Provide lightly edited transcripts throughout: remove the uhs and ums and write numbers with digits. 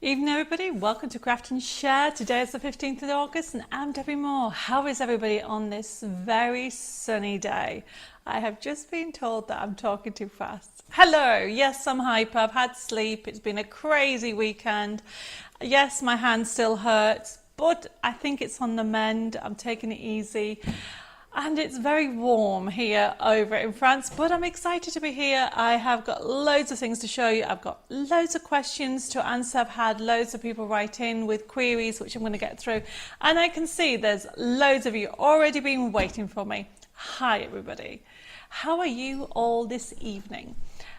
Evening everybody, welcome to Craft and Share. Today is the 15th of August and I'm Debbie Moore. How is everybody on this very sunny day? I have just been told that I'm talking too fast. Hello, yes, I'm hyper, I've had sleep, it's been a crazy weekend. Yes, my hand still hurts, but I think it's on the mend. I'm taking it easy. And it's very warm here over in France, but I'm excited to be here. I have got loads of things to show you. I've got loads of questions to answer. I've had loads of people write in with queries, which I'm going to get through. And I can see there's loads of you already been waiting for me. Hi, everybody. How are you all this evening?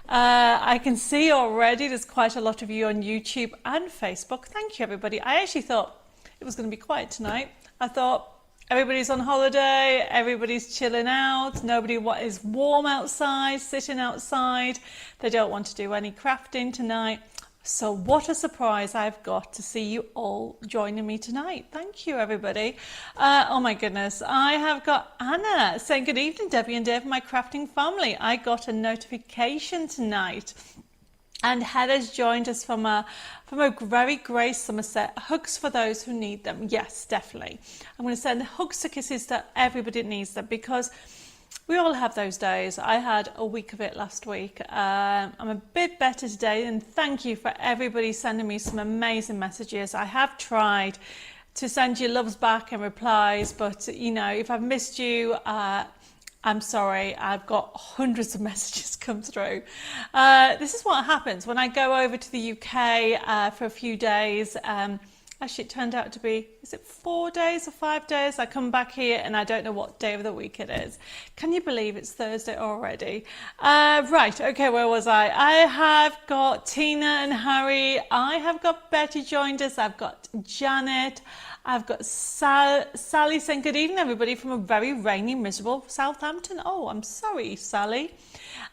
I can see already there's quite a lot of you on YouTube and Facebook. Thank you, everybody. I actually thought it was going to be quiet tonight. I thought, everybody's on holiday, everybody's chilling out, nobody is warm outside, sitting outside. They don't want to do any crafting tonight. So what a surprise I've got to see you all joining me tonight. Thank you, everybody. Oh my goodness, I have got Anna saying, good evening, Debbie and Dave, my crafting family. I got a notification tonight. And Heather's joined us from a very grey Somerset. Hugs for those who need them. Yes, definitely. I'm going to send hugs to kisses to everybody that needs them because we all have those days. I had a week of it last week. I'm a bit better today, and thank you for everybody sending me some amazing messages. I have tried to send you loves back and replies, but you know, if I've missed you, I'm sorry, I've got hundreds of messages come through. This is what happens when I go over to the UK for a few days. Actually, it turned out to be, is it 4 days or 5 days? I come back here and I don't know what day of the week it is. Can you believe it's Thursday already? Right, okay, where was I? I have got Tina and Harry. I have got Betty joined us. I've got Janet. I've got Sally saying good evening everybody from a very rainy, miserable Southampton. Oh, I'm sorry, Sally.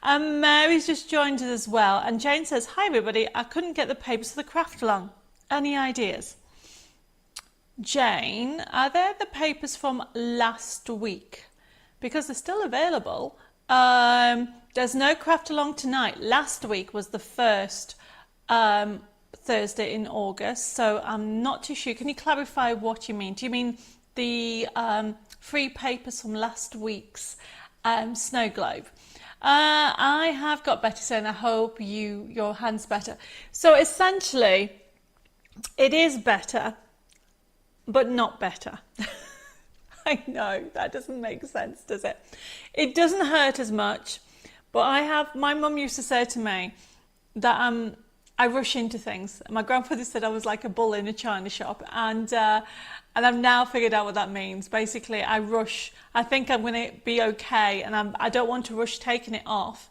And Mary's just joined us as well. And Jane says, hi everybody, I couldn't get the papers for the craft along. Any ideas? Jane, are there the papers from last week? Because they're still available. There's no craft along tonight. Last week was the first Thursday in August, so I'm not too sure. Can you clarify what you mean? Do you mean the free papers from last week's snow globe? I have got Betty saying, I hope your hand's better. So essentially, it is better, but not better. I know, that doesn't make sense, does it? It doesn't hurt as much, but my mum used to say to me that I rush into things. My grandfather said I was like a bull in a china shop, and I've now figured out what that means. Basically, I rush. I think I'm going to be okay, and I don't want to rush taking it off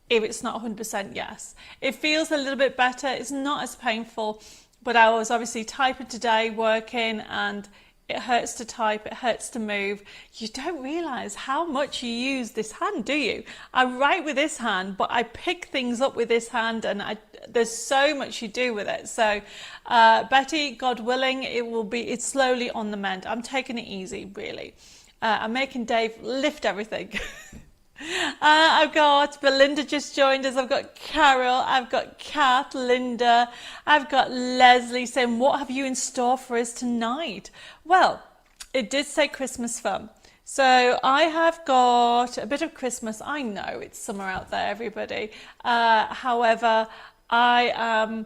if it's not 100% yes. It feels a little bit better. It's not as painful, but I was obviously typing today, working, and it hurts to type, it hurts to move. You don't realise how much you use this hand, do you? I write with this hand, but I pick things up with this hand, and there's so much you do with it. So Betty, God willing, it's slowly on the mend. I'm taking it easy, really. I'm making Dave lift everything. I've got Belinda just joined us. I've got Carol, I've got Kat, Linda, I've got Leslie saying, what have you in store for us tonight? Well, it did say Christmas fun. So I have got a bit of Christmas. I know it's summer out there, everybody. However, I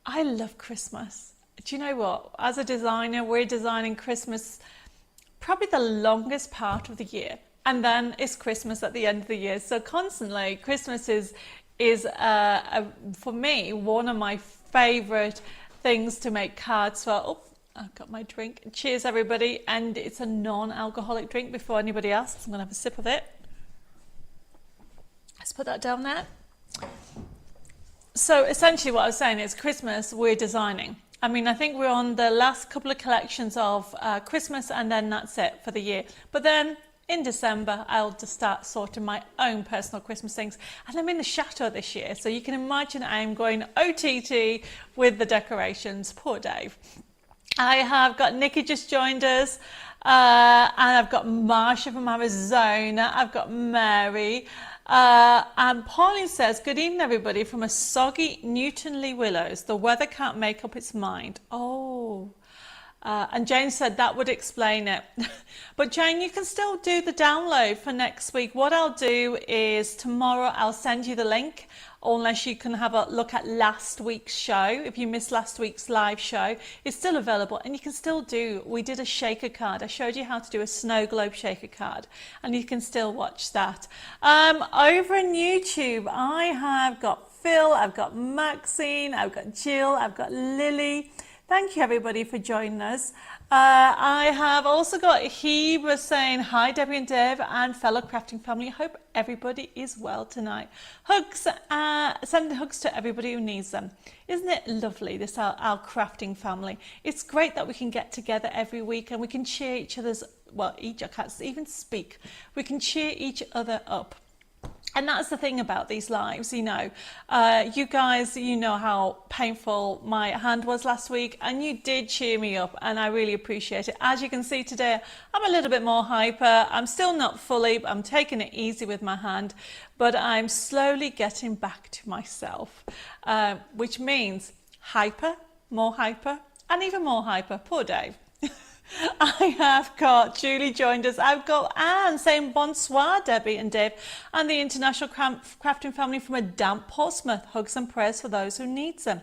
love Christmas. Do you know what? As a designer, we're designing Christmas probably the longest part of the year. And then it's Christmas at the end of the year. So constantly, Christmas is for me, one of my favourite things to make cards for. Oh, I've got my drink. Cheers, everybody. And it's a non-alcoholic drink before anybody asks. I'm going to have a sip of it. Let's put that down there. So essentially what I was saying is Christmas, we're designing. I mean, I think we're on the last couple of collections of Christmas, and then that's it for the year. But then in December, I'll just start sorting my own personal Christmas things. And I'm in the chateau this year, so you can imagine I'm going OTT with the decorations. Poor Dave. I have got Nikki just joined us, and I've got Marsha from Arizona. I've got Mary. And Pauline says, good evening, everybody, from a soggy Newton-Lee Willows. The weather can't make up its mind. Oh. And Jane said that would explain it. But Jane, you can still do the download for next week. What I'll do is tomorrow I'll send you the link, unless you can have a look at last week's show. If you missed last week's live show, it's still available, and you can still do, we did a shaker card. I showed you how to do a snow globe shaker card, and you can still watch that. Over on YouTube, I have got Phil, I've got Maxine, I've got Jill, I've got Lily. Thank you, everybody, for joining us. I have also got he was saying hi, Debbie and Dave and fellow crafting family. Hope everybody is well tonight. Hugs, sending hugs to everybody who needs them. Isn't it lovely, this our crafting family? It's great that we can get together every week and we can cheer each other's, well, I can't even speak. We can cheer each other up. And that's the thing about these lives, you know. You guys, you know how painful my hand was last week, and you did cheer me up, and I really appreciate it. As you can see today, I'm a little bit more hyper. I'm still not fully, I'm taking it easy with my hand, but I'm slowly getting back to myself, which means hyper, more hyper, and even more hyper. Poor Dave. I have got Julie joined us. I've got Anne saying bonsoir, Debbie and Dave, and the international crafting family from a damp Portsmouth. Hugs and prayers for those who need them.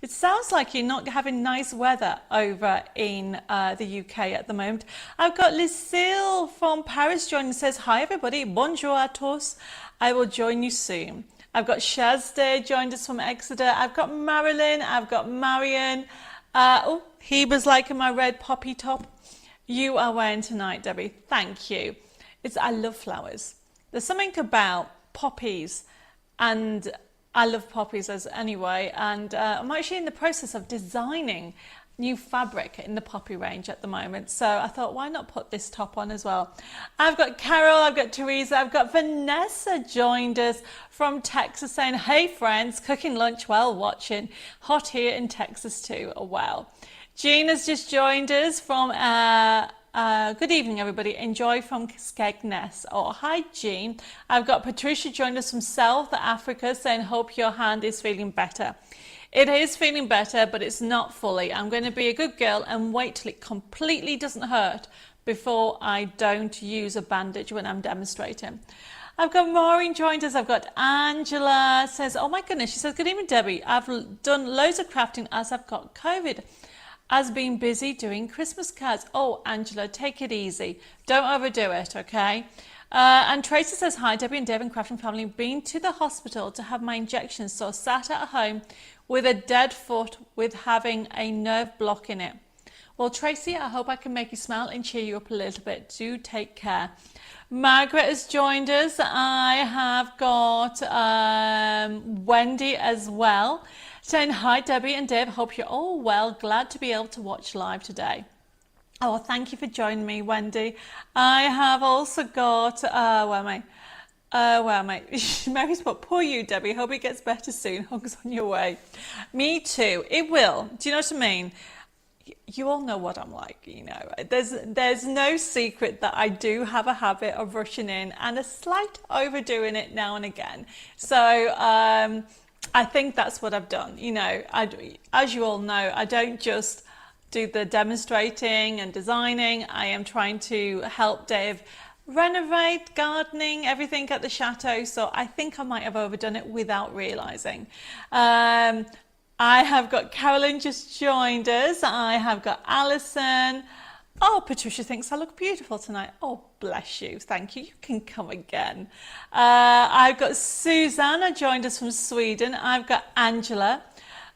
It sounds like you're not having nice weather over in the UK at the moment. I've got Lucille from Paris joining. Says hi everybody, bonjour à tous. I will join you soon. I've got Shazde joined us from Exeter. I've got Marilyn. I've got Marion. Oh, he was liking my red poppy top you are wearing tonight, Debbie. Thank you. I love flowers. There's something about poppies, and I love poppies anyway. And I'm actually in the process of designing new fabric in the poppy range at the moment. So I thought, why not put this top on as well? I've got Carol, I've got Teresa, I've got Vanessa joined us from Texas saying, hey friends, cooking lunch while watching. Hot here in Texas too. Oh, wow. Jean has just joined us from, good evening everybody, enjoy from Skegness. Oh, hi Jean. I've got Patricia joined us from South Africa saying, hope your hand is feeling better. It is feeling better, but it's not fully. I'm going to be a good girl and wait till it completely doesn't hurt before I don't use a bandage when I'm demonstrating. I've got Maureen joined us. I've got Angela says, oh my goodness. She says, good evening, Debbie. I've done loads of crafting as I've got COVID. I've been busy doing Christmas cards. Oh, Angela, take it easy. Don't overdo it, okay? And Tracy says, hi, Debbie and Dave and crafting family. Been to the hospital to have my injections, so sat at home with a dead foot with having a nerve block in it. Well, Tracy, I hope I can make you smile and cheer you up a little bit. Do take care. Margaret has joined us. I have got Wendy as well, saying, hi, Debbie and Dave. Hope you're all well. Glad to be able to watch live today. Oh, thank you for joining me, Wendy. I have also got, where am I? Mary's put, poor you, Debbie. Hope it gets better soon. Hugs on your way. Me too. It will. Do you know what I mean? You all know what I'm like, you know. There's no secret that I do have a habit of rushing in and a slight overdoing it now and again. So I think that's what I've done. You know, as you all know, I don't just do the demonstrating and designing. I am trying to help Dave renovate, gardening, everything at the chateau. So I think I might have overdone it without realizing. I have got Carolyn just joined us. I have got Alison. Oh, Patricia thinks I look beautiful tonight. Oh, bless you. Thank you. You can come again. I've got Susanna joined us from Sweden. I've got Angela.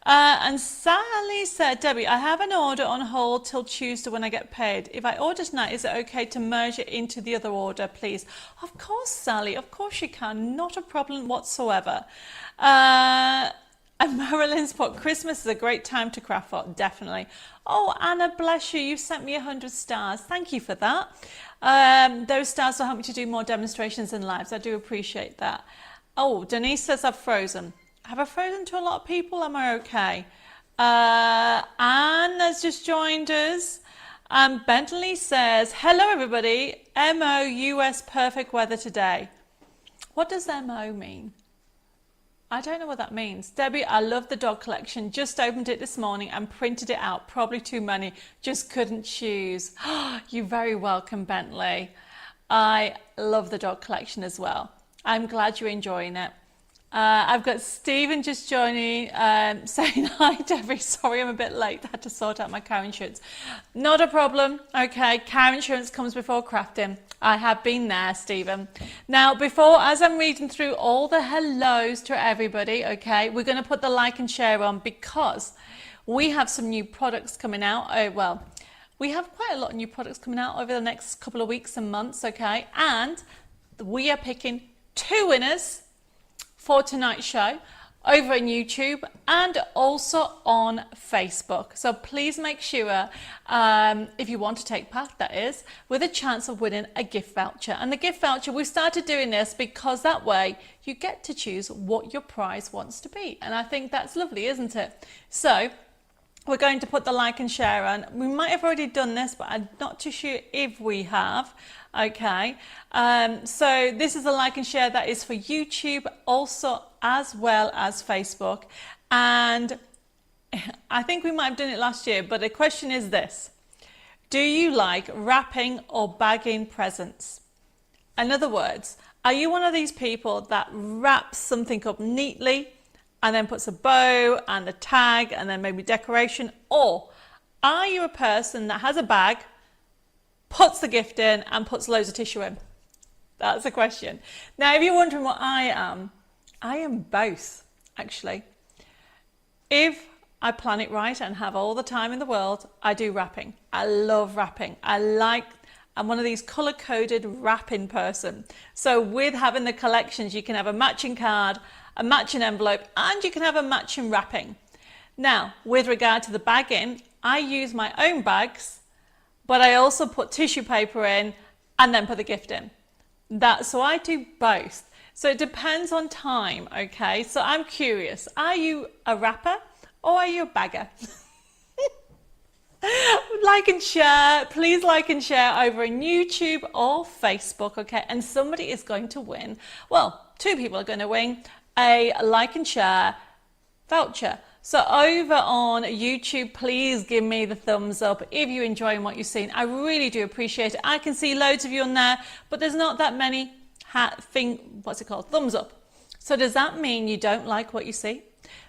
And Sally said, Debbie, I have an order on hold till Tuesday when I get paid. If I order tonight, is it okay to merge it into the other order, please? Of course, Sally. Of course you can. Not a problem whatsoever. And Marilyn's put, Christmas is a great time to craft for, definitely. Oh, Anna, bless you. You sent me 100 stars. Thank you for that. Those stars will help me to do more demonstrations and lives. I do appreciate that. Oh, Denise says I've frozen. Have I frozen to a lot of people? Am I okay? Anne has just joined us. Bentley says, hello, everybody. MOUS perfect weather today. What does MO mean? I don't know what that means. Debbie, I love the dog collection. Just opened it this morning and printed it out. Probably too many. Just couldn't choose. You're very welcome, Bentley. I love the dog collection as well. I'm glad you're enjoying it. I've got Stephen just joining, saying hi, Debbie. Sorry, I'm a bit late. I had to sort out my car insurance. Not a problem. Okay, car insurance comes before crafting. I have been there, Stephen. Now, as I'm reading through all the hellos to everybody, okay, we're going to put the like and share on because we have some new products coming out. Oh, well, we have quite a lot of new products coming out over the next couple of weeks and months, okay? And we are picking 2 winners for tonight's show over on YouTube and also on Facebook. So please make sure, if you want to take part, that is, with a chance of winning a gift voucher. And the gift voucher, we started doing this because that way you get to choose what your prize wants to be. And I think that's lovely, isn't it? So we're going to put the like and share on. We might have already done this, but I'm not too sure if we have. Okay, so this is a like and share that is for YouTube also as well as Facebook. And I think we might have done it last year, but the question is this. Do you like wrapping or bagging presents? In other words, are you one of these people that wraps something up neatly and then puts a bow and a tag and then maybe decoration? Or are you a person that has a bag, puts the gift in and puts loads of tissue in? That's the question. Now, if you're wondering what I am both, actually. If I plan it right and have all the time in the world, I do wrapping. I love wrapping. I'm one of these color-coded wrapping person. So with having the collections, you can have a matching card, a matching envelope, and you can have a matching wrapping. Now, with regard to the bagging, I use my own bags, but I also put tissue paper in and then put the gift in. So I do both. So it depends on time, okay? So I'm curious, are you a wrapper or are you a bagger? Like and share, please like and share over on YouTube or Facebook, okay? And somebody is going to win, well, 2 people are going to win a like and share voucher. So over on YouTube, please give me the thumbs up if you're enjoying what you've seen. I really do appreciate it. I can see loads of you on there, but there's not that many thumbs up. So does that mean you don't like what you see?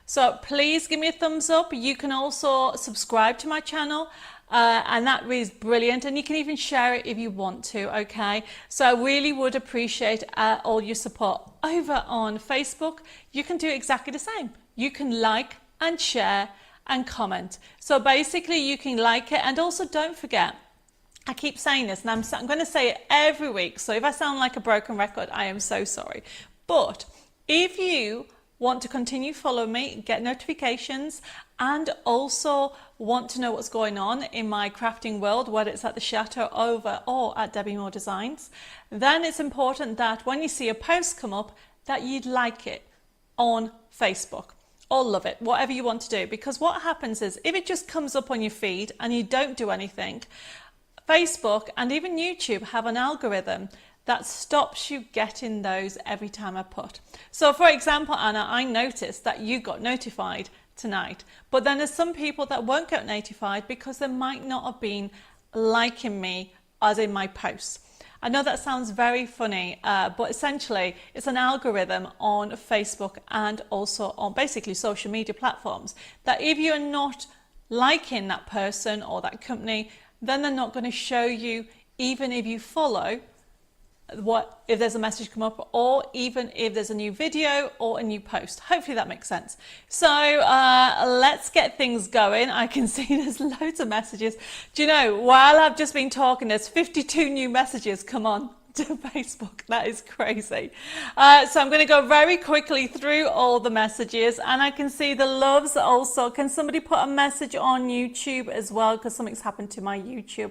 So please give me a thumbs up. You can also subscribe to my channel. And that is brilliant, and you can even share it if you want to, okay? So I really would appreciate all your support. Over on Facebook, you can do exactly the same. You can like and share and comment. So basically you can like it, and also don't forget, I keep saying this and I'm going to say it every week, so if I sound like a broken record, I am so sorry. But if you want to continue following me, get notifications, and also want to know what's going on in my crafting world, whether it's at the Chateau over or at Debbi Moore Designs, then it's important that when you see a post come up that you'd like it on Facebook or love it, whatever you want to do. Because what happens is if it just comes up on your feed and you don't do anything, Facebook and even YouTube have an algorithm that stops you getting those every time I put. So for example, Anna, I noticed that you got notified tonight, but then there's some people that won't get notified because they might not have been liking me as in my posts. I know that sounds very funny, but essentially it's an algorithm on Facebook and also on basically social media platforms that if you're not liking that person or that company, then they're not going to show you, even if you follow, if there's a message come up, or even if there's a new video or a new post. Hopefully that makes sense. So let's get things going. I can see there's loads of messages. Do you know, while I've just been talking, there's 52 new messages come on to Facebook. That is crazy. So I'm going to go very quickly through all the messages, and I can see the loves also. Can somebody put a message on YouTube as well, because something's happened to my YouTube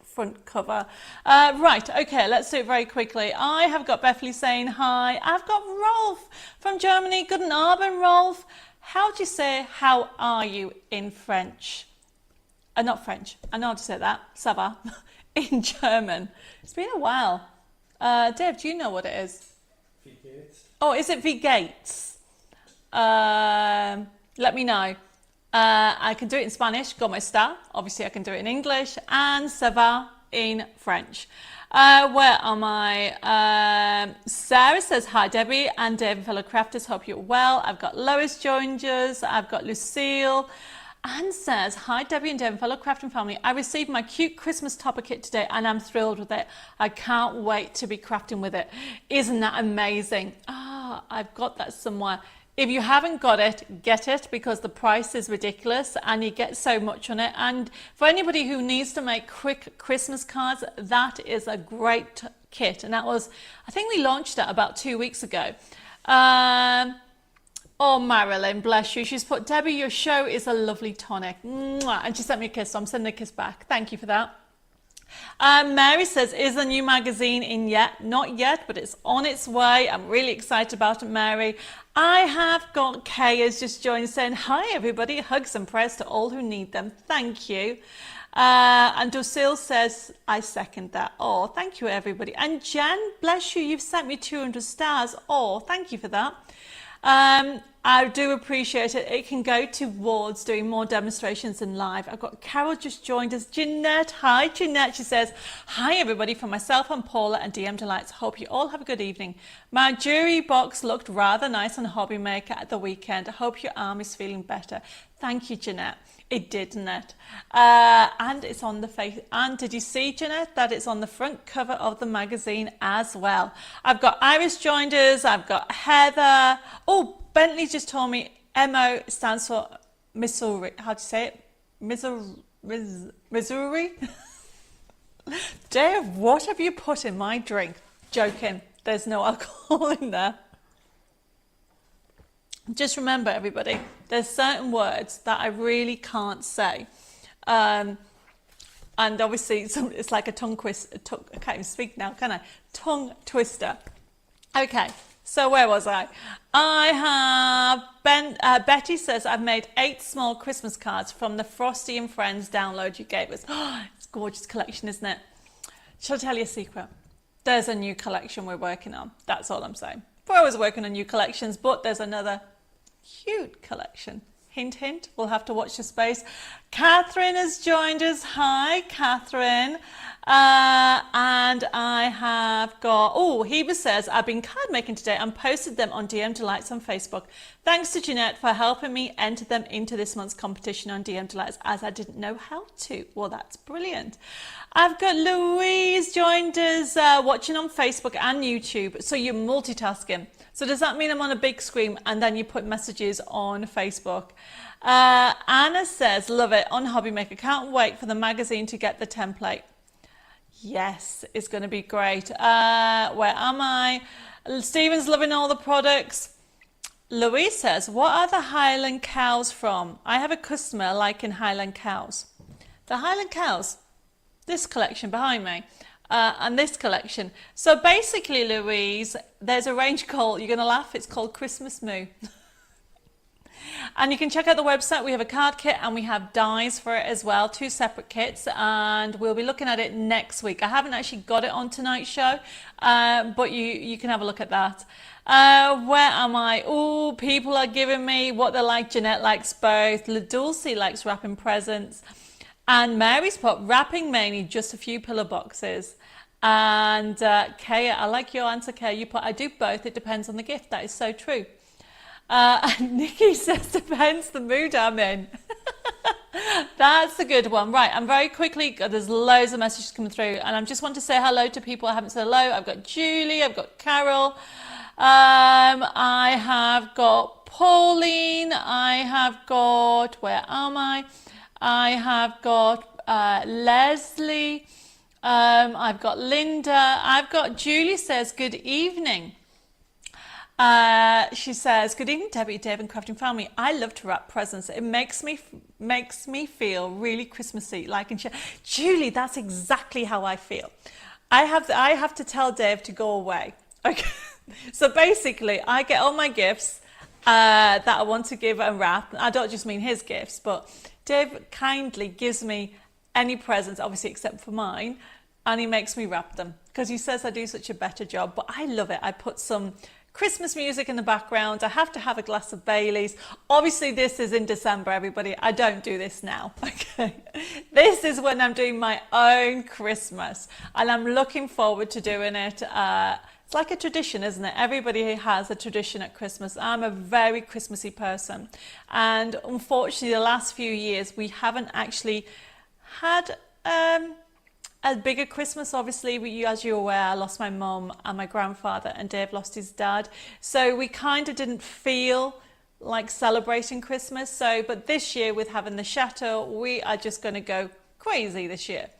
front cover. Right, okay, let's do it very quickly. I have got Bethany saying hi. I've got Rolf from Germany. Guten Abend, Rolf. How do you say how are you in French? Not French, I know how to say that, ça va, in German. It's been a while. Deb, do you know what it is? Oh, is it V Gates? Let me know. I can do it in Spanish, como está? Obviously, I can do it in English, and ça va in French. Where am I? Sarah says, hi, Debbie and Dave, fellow crafters. Hope you're well. I've got Lois joined us. I've got Lucille. Anne says, hi, Debbie and Dave, fellow crafting family. I received my cute Christmas topper kit today and I'm thrilled with it. I can't wait to be crafting with it. Isn't that amazing? I've got that somewhere. If you haven't got it, get it, because the price is ridiculous and you get so much on it. And for anybody who needs to make quick Christmas cards, that is a great kit. And that was, I think we launched it about 2 weeks ago. Oh, Marilyn, bless you. She's put, Debbie, your show is a lovely tonic. Mwah. And she sent me a kiss, so I'm sending a kiss back. Thank you for that. Mary says, is the new magazine in yet? Not yet, but it's on its way. I'm really excited about it, Mary. I have got Kay has just joined saying, hi, everybody. Hugs and prayers to all who need them. Thank you. And Lucille says, I second that. Oh, thank you, everybody. And Jen, bless you. You've sent me 200 stars. Oh, thank you for that. I do appreciate it. It can go towards doing more demonstrations in live. I've got Carol just joined us. Jeanette, hi Jeanette. She says, hi everybody from myself and Paula and DM Delights. Hope you all have a good evening. My jewelry box looked rather nice on Hobby Maker at the weekend. I hope your arm is feeling better. Thank you, Jeanette. It did, didn't it? And it's on the face. And did you see, Jeanette, that it's on the front cover of the magazine as well? I've got Iris joined us. I've got Heather. Oh, Bentley just told me MO stands for Missouri. How do you say it? Missouri? Dave, what have you put in my drink? Joking. There's no alcohol in there. Just remember, everybody, there's certain words that I really can't say. And obviously, it's like a tongue twister. I can't even speak now, can I? Tongue twister. Okay, so where was I? I have Betty says, I've made 8 small Christmas cards from the Frosty and Friends download you gave us. Oh, it's a gorgeous collection, isn't it? Shall I tell you a secret? There's a new collection we're working on. That's all I'm saying. We're always working on new collections, but there's another cute collection. Hint, hint. We'll have to watch the space. Catherine has joined us. Hi, Catherine. And I have got, oh, Heba says, I've been card making today and posted them on DM Delights on Facebook. Thanks to Jeanette for helping me enter them into this month's competition on DM Delights, as I didn't know how to. Well, that's brilliant. I've got Louise joined us watching on Facebook and YouTube. So you're multitasking. So does that mean I'm on a big screen and then you put messages on Facebook? Anna says, love it on Hobby Maker. Can't wait for the magazine to get the template. Yes, it's going to be great. Where am I? Stephen's loving all the products. Louise says, what are the Highland cows from? I have a customer liking Highland cows. The Highland cows, this collection behind me, and this collection. So basically, Louise, there's a range called, you're going to laugh, it's called Christmas Moo. And you can check out the website. We have a card kit and we have dies for it as well, 2 separate kits, and we'll be looking at it next week. I haven't actually got it on tonight's show, but you can have a look at that. Where am I? Oh, people are giving me what they like. Jeanette likes both. La Dulce likes wrapping presents. And Mary's put wrapping mainly just a few pillow boxes. And Kay, I like your answer, Kay. You put, I do both. It depends on the gift. That is so true. And Nikki says, depends the mood I'm in. That's a good one. Right, I'm very quickly, there's loads of messages coming through, and I just want to say hello to people I haven't said hello. I've got Julie, I've got Carol, I have got Pauline, I have got, where am I? I have got Leslie, I've got Linda, I've got Julie says, good evening. She says, good evening, Debbie, Dave and Crafting Family. I love to wrap presents. It makes me feel really Christmassy, like and share. Julie, that's exactly how I feel. I have to tell Dave to go away. Okay. So basically, I get all my gifts that I want to give and wrap. I don't just mean his gifts, but Dave kindly gives me any presents, obviously except for mine, and he makes me wrap them because he says I do such a better job, but I love it. I put some Christmas music in the background. I have to have a glass of Bailey's. Obviously, this is in December, everybody. I don't do this now, okay? This is when I'm doing my own Christmas, and I'm looking forward to doing it. It's like a tradition, isn't it? Everybody has a tradition at Christmas. I'm a very Christmassy person, and unfortunately, the last few years, we haven't actually had a bigger Christmas. Obviously, as you're aware, I lost my mum and my grandfather, and Dave lost his dad. So we kind of didn't feel like celebrating Christmas. But this year, with having the chateau, we are just going to go crazy this year.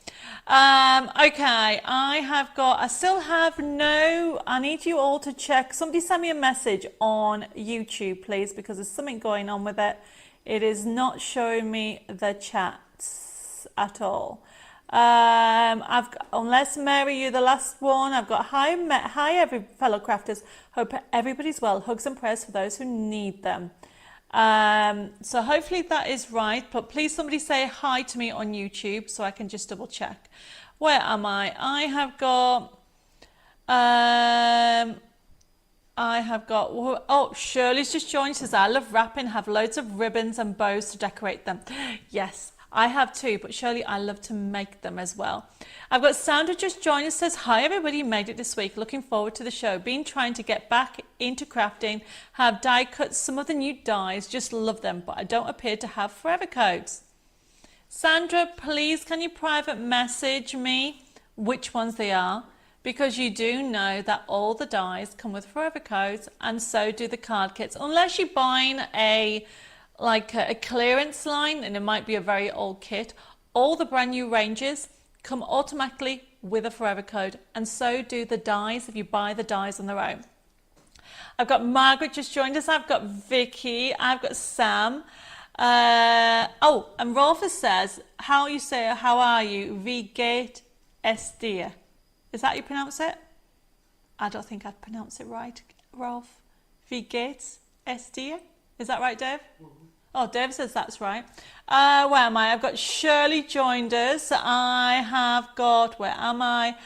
Okay, I need you all to check. Somebody send me a message on YouTube, please, because there's something going on with it. It is not showing me the chats at all. Unless Mary, you're the last one. I've got hi every fellow crafters. Hope everybody's well. Hugs and prayers for those who need them. So hopefully that is right, but please somebody say hi to me on YouTube so I can just double check. Where am I? I have got, oh, Shirley's just joined, says I love wrapping, have loads of ribbons and bows to decorate them. Yes, I have too, but Shirley, I love to make them as well. I've got Sandra just joined us, says, hi everybody, made it this week. Looking forward to the show. Been trying to get back into crafting, have die cut some of the new dies, just love them, but I don't appear to have forever codes. Sandra, please can you private message me which ones they are? Because you do know that all the dies come with forever codes, and so do the card kits. Unless you're buying a clearance line, and it might be a very old kit, all the brand new ranges come automatically with a forever code, and so do the dies if you buy the dies on their own. I've got Margaret just joined us. I've got Vicky. I've got Sam. Oh, and Rolf says, how are you? Vigate Estia. Is that how you pronounce it? I don't think I'd pronounce it right, Rolf. Vigate Estia. Is that right, Dave? Mm-hmm. Oh, Dave says that's right. Where am I? I've got Shirley joined us. I have got, where am I?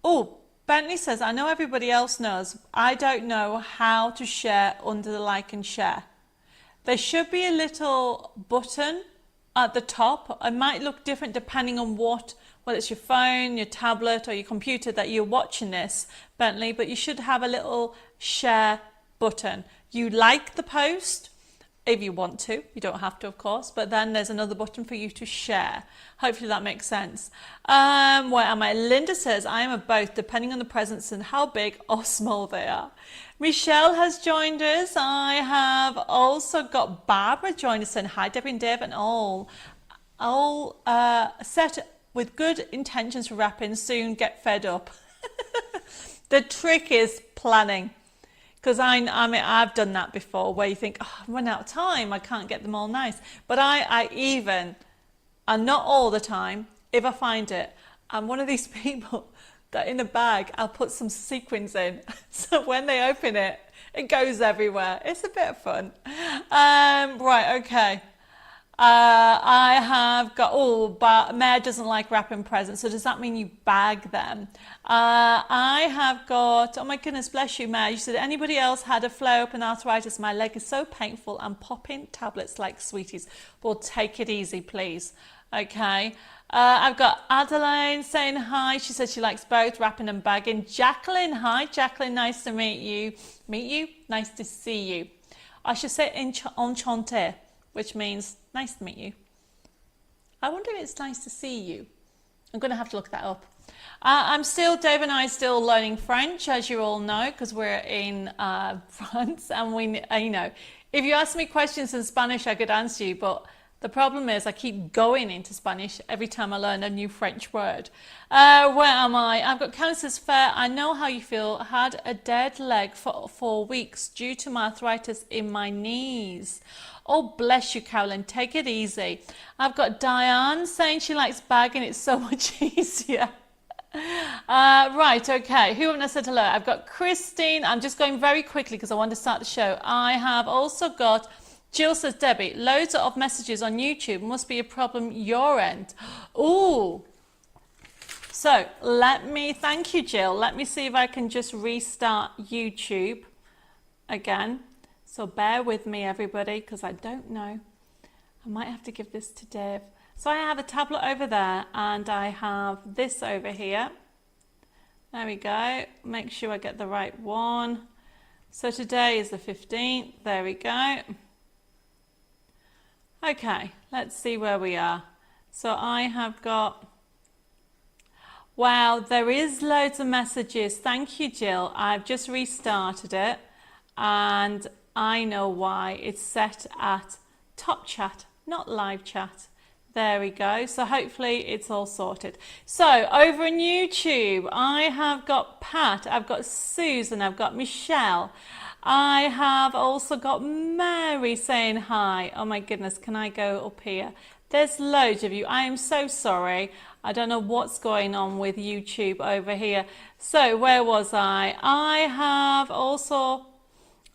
Oh, Bentley says, I know everybody else knows. I don't know how to share under the like and share. There should be a little button at the top. It might look different depending on whether it's your phone, your tablet, or your computer that you're watching this, Bentley, but you should have a little share button. You like the post if you want to. You don't have to, of course, but then there's another button for you to share. Hopefully that makes sense. Where am I? Linda says, I am a both, depending on the presents and how big or small they are. Michelle has joined us. I have also got Barbara joined us saying, hi, Debbie and Dave, and all set with good intentions for wrapping, soon get fed up. The trick is planning. Because I've done that before, where you think, oh, I've run out of time, I can't get them all nice. But I even, and not all the time, if I find it, I'm one of these people that in a bag, I'll put some sequins in. So when they open it, it goes everywhere. It's a bit of fun. Right, okay. I have got, but Mare doesn't like wrapping presents, so does that mean you bag them? I have got, oh my goodness, bless you, Mare. You said, anybody else had a flare-up and arthritis? My leg is so painful and popping tablets like sweeties. Well, take it easy, please. Okay. I've got Adeline saying hi. She says she likes both wrapping and bagging. Jacqueline, hi. Jacqueline, nice to meet you. Meet you? Nice to see you. I should say enchanté, which means nice to meet you. I wonder if it's nice to see you. I'm going to have to look that up. Dave and I are still learning French, as you all know, because we're in France, and if you ask me questions in Spanish, I could answer you, but the problem is I keep going into Spanish every time I learn a new French word. Where am I? I've got Cancer's Fair. I know how you feel. Had a dead leg for 4 weeks due to my arthritis in my knees. Oh, bless you, Carolyn. Take it easy. I've got Diane saying she likes bagging. It's so much easier. Right, okay. Who haven't I said hello? I've got Christine. I'm just going very quickly because I want to start the show. I have also got Jill says, Debbie, loads of messages on YouTube. Must be a problem your end. Ooh. So thank you, Jill. Let me see if I can just restart YouTube again. So bear with me, everybody, because I don't know. I might have to give this to Deb. So I have a tablet over there and I have this over here. There we go. Make sure I get the right one. So today is the 15th. There we go. Okay, let's see where we are. So I have got... Wow, there is loads of messages. Thank you, Jill. I've just restarted it and I know why. It's set at top chat, not live chat. There we go. So hopefully it's all sorted. So over on YouTube, I have got Pat, I've got Susan, I've got Michelle. I have also got Mary saying hi. Oh my goodness, can I go up here? There's loads of you. I am so sorry. I don't know what's going on with YouTube over here. So where was I? I have also,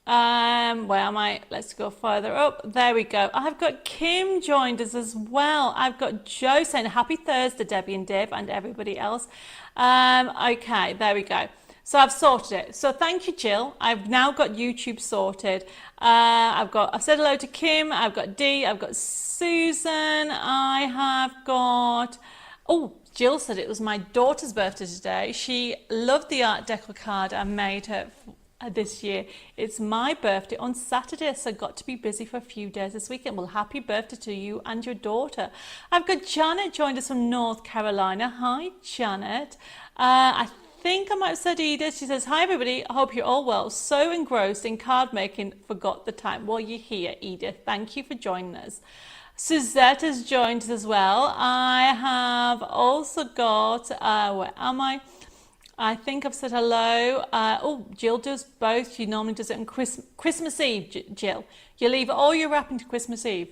where am I? Let's go further up. There we go. I've got Kim joined us as well. I've got Joe saying happy Thursday, Debbie and Deb and everybody else. Okay, there we go. So I've sorted it. So thank you, Jill. I've now got YouTube sorted. I've said hello to Kim. I've got Dee. I've got Susan. I have got, oh, Jill said it was my daughter's birthday today. She loved the Art Deco card I made her this year. It's my birthday on Saturday, so I got to be busy for a few days this weekend. Well, happy birthday to you and your daughter. I've got Janet joined us from North Carolina. Hi, Janet. I think I might have said Edith. She says, hi everybody, I hope you're all well. So engrossed in card making, forgot the time. Well, you're here, Edith. Thank you for joining us. Suzette has joined us as well. I have also got, where am I? I think I've said hello. Oh, Jill does both. She normally does it on Christmas Eve, Jill. You leave all your wrapping to Christmas Eve.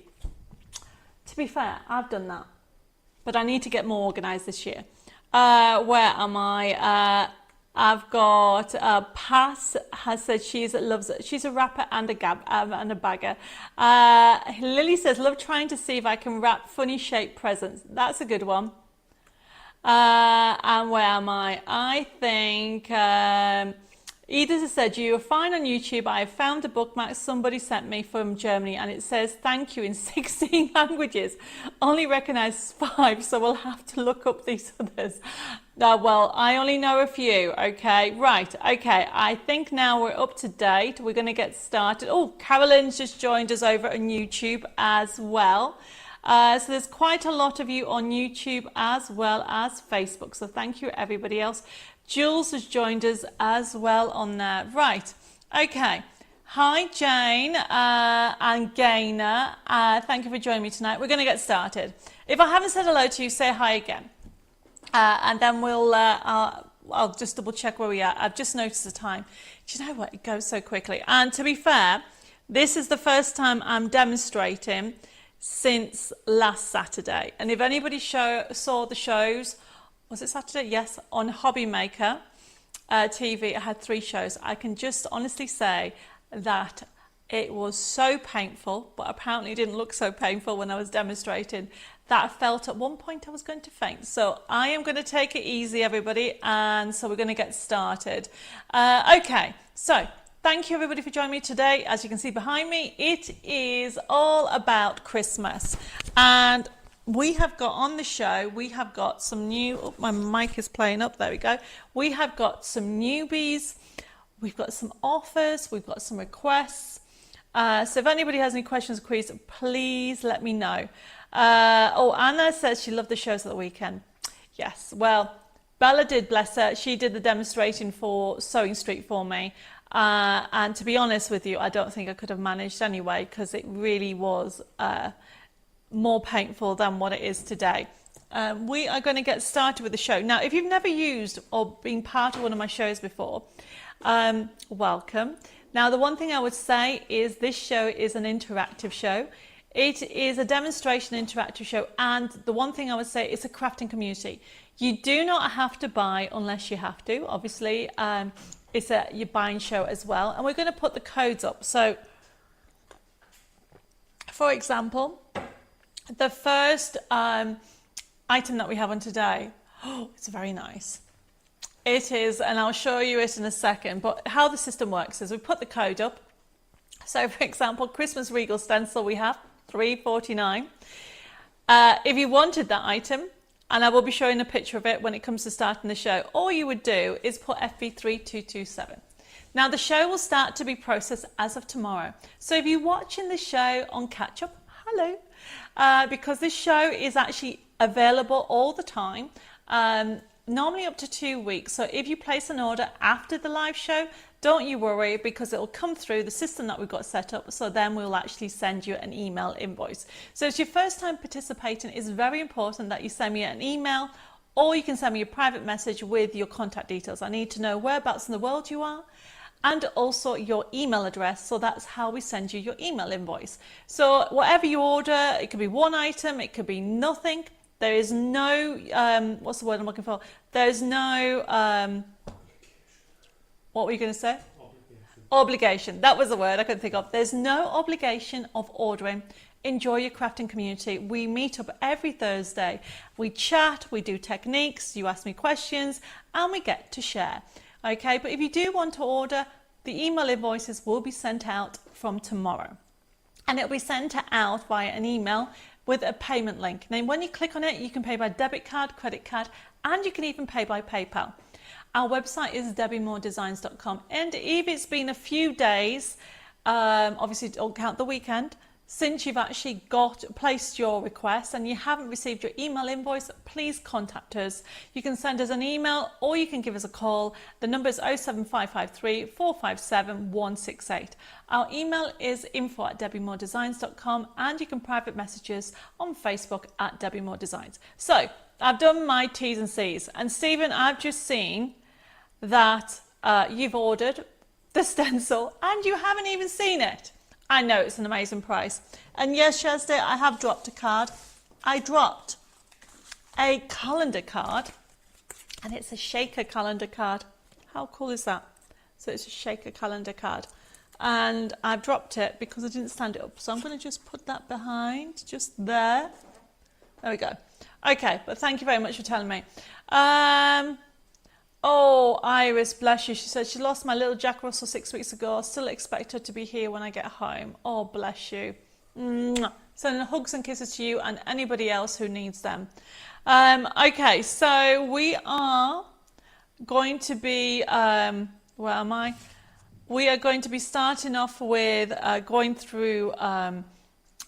To be fair, I've done that. But I need to get more organised this year. Where am I? I've got Pat has said she's a rapper and a bagger. Lily says, love trying to see if I can wrap funny shaped presents. That's a good one. And where am I? I think Edith has said, you are fine on YouTube. I have found a bookmark somebody sent me from Germany and it says thank you in 16 languages. Only recognise 5, so we'll have to look up these others. Well, I only know a few, okay? Right, okay. I think now we're up to date. We're going to get started. Oh, Carolyn's just joined us over on YouTube as well. So there's quite a lot of you on YouTube as well as Facebook. So thank you everybody else. Jules has joined us as well on there. Right, okay. Hi Jane and Gaynor. Thank you for joining me tonight. We're going to get started. If I haven't said hello to you, say hi again. And then I'll just double check where we are. I've just noticed the time. Do you know what? It goes so quickly. And to be fair, this is the first time I'm demonstrating since last Saturday. And if anybody saw the shows, was it Saturday? Yes, on Hobby Maker TV, I had 3 shows. I can just honestly say that it was so painful, but apparently it didn't look so painful when I was demonstrating, that I felt at one point I was going to faint. So I am going to take it easy, everybody, and so we're going to get started. Okay, so thank you everybody for joining me today. As you can see behind me, it is all about Christmas. And we have got on the show, we have got some new, oh, my mic is playing up, there we go. We have got some newbies, we've got some offers, we've got some requests. So if anybody has any questions or queries, please let me know. Oh, Anna says she loved the shows at the weekend. Yes, well, Bella did, bless her. She did the demonstration for Sewing Street for me. And to be honest with you, I don't think I could have managed anyway, because it really was more painful than what it is today. We are going to get started with the show. Now, if you've never used or been part of one of my shows before, welcome. Now, the one thing I would say is this show is an interactive show. It is a demonstration interactive show, and the one thing I would say is a crafting community. You do not have to buy unless you have to. Obviously, it's a your buying show as well, and we're going to put the codes up. So For example, the first item that we have on today, oh, it's very nice. It is, and I'll show you it in a second, but how the system works is we put the code up. So for example, Christmas Regal stencil we have, $3.49. If you wanted that item, and I will be showing a picture of it when it comes to starting the show, all you would do is put FB3227. Now the show will start to be processed as of tomorrow. So if you're watching the show on catch up, hello, because this show is actually available all the time, normally up to 2 weeks. So if you place an order after the live show, don't you worry, because it will come through the system that we've got set up. So then we'll actually send you an email invoice. So it's your first time participating. It's very important that you send me an email, or you can send me a private message with your contact details. I need to know whereabouts in the world you are, and also your email address. So that's how we send you your email invoice. So whatever you order, it could be one item, it could be nothing. There is no, what's the word I'm looking for? There's no, what were you going to say? Obligation. That was the word I couldn't think of. There's no obligation of ordering. Enjoy your crafting community. We meet up every Thursday. We chat, we do techniques, you ask me questions, and we get to share. Okay, but if you do want to order, the email invoices will be sent out from tomorrow. And it'll be sent out via an email with a payment link. Then when you click on it, you can pay by debit card, credit card, and you can even pay by PayPal. Our website is debbimoredesigns.com. And if it's been a few days, obviously don't count the weekend, since you've actually placed your request and you haven't received your email invoice, please contact us. You can send us an email or you can give us a call. The number is 07553 457 168. Our email is info@debbimoredesigns.com, and you can private message us on Facebook at Debbi More Designs. So I've done my T's and C's, and Stephen, I've just seen that you've ordered the stencil and you haven't even seen it. I know it's an amazing price. And yes, Shazda, I have dropped a card. I dropped a calendar card, and it's a shaker calendar card. How cool is that? So it's a shaker calendar card. And I've dropped it because I didn't stand it up. So I'm going to just put that behind, just there. There we go. Okay, but thank you very much for telling me. Oh, Iris, bless you. She said she lost my little Jack Russell 6 weeks ago. I still expect her to be here when I get home. Oh, bless you. Mwah. Sending hugs and kisses to you and anybody else who needs them. Okay, so we are going to be, where am I? We are going to be starting off with going through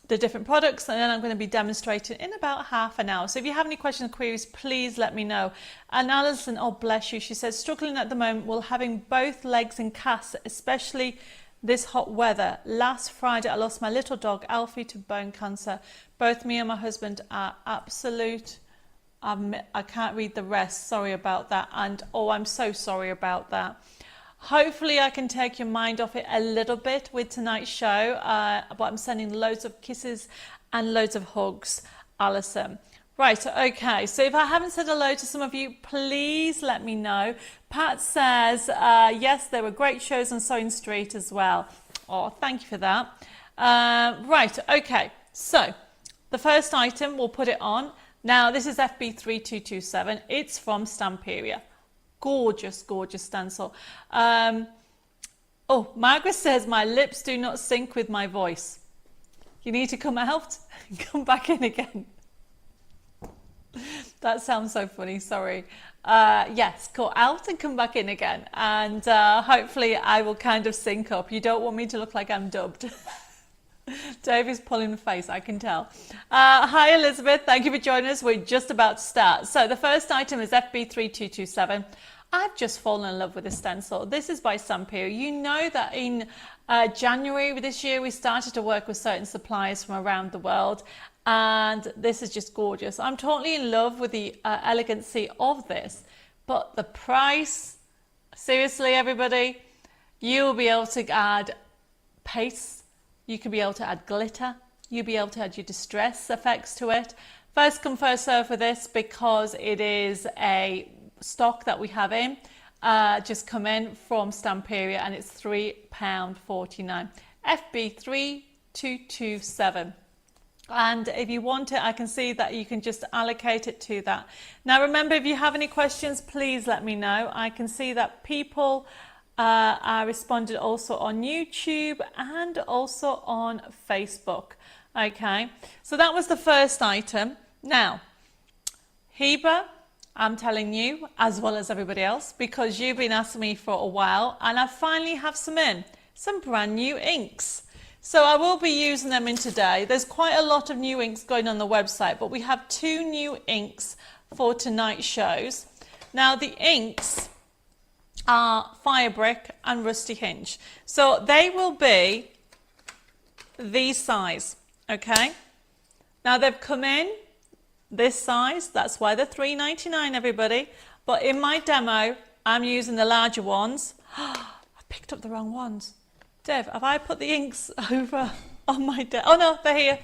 the different products, and then I'm going to be demonstrating in about half an hour. So if you have any questions or queries, please let me know. And Alison, oh bless you, she says, struggling at the moment while having both legs in casts, especially this hot weather. Last Friday I lost my little dog Alfie to bone cancer. Both me and my husband are absolute, I can't read the rest, sorry about that. And oh, I'm so sorry about that. Hopefully I can take your mind off it a little bit with tonight's show, but I'm sending loads of kisses and loads of hugs, Alison. Right, okay, so if I haven't said hello to some of you, please let me know. Pat says, yes, there were great shows on Sewing Street as well. Oh, thank you for that. Right, okay, so the first item, we'll put it on. Now, this is FB3227. It's from Stamperia. Gorgeous, gorgeous stencil. Oh, Margaret says, my lips do not sync with my voice. You need to come out and come back in again. That sounds so funny, sorry. Yes, go out and come back in again. And hopefully I will kind of sync up. You don't want me to look like I'm dubbed. Dave is pulling the face, I can tell. Hi Elizabeth, thank you for joining us. We're just about to start. So the first item is FB3227. I've just fallen in love with this stencil. This is by Stamperia. You know that in January this year we started to work with certain suppliers from around the world, and this is just gorgeous. I'm totally in love with the elegancy of this, but the price, seriously everybody, you'll be able to add paste. You could be able to add glitter. You'll be able to add your distress effects to it. First come, first serve for this, because it is a stock that we have in. Just come in from Stamperia, and it's £3.49. FB3227. And if you want it, I can see that you can just allocate it to that. Now, remember, if you have any questions, please let me know. I can see that people are responded also on YouTube and also on Facebook. Okay, so that was the first item. Now, Heba, I'm telling you, as well as everybody else, because you've been asking me for a while, and I finally have some brand new inks. So I will be using them in today. There's quite a lot of new inks going on the website, but we have 2 new inks for tonight's shows. Now the inks are Fire Brick and Rusty Hinge. So they will be these size, okay? Now they've come in this size, that's why they're $3.99 everybody. But in my demo, I'm using the larger ones. I picked up the wrong ones. Dev, have I put the inks over on my desk? Oh no, they're here.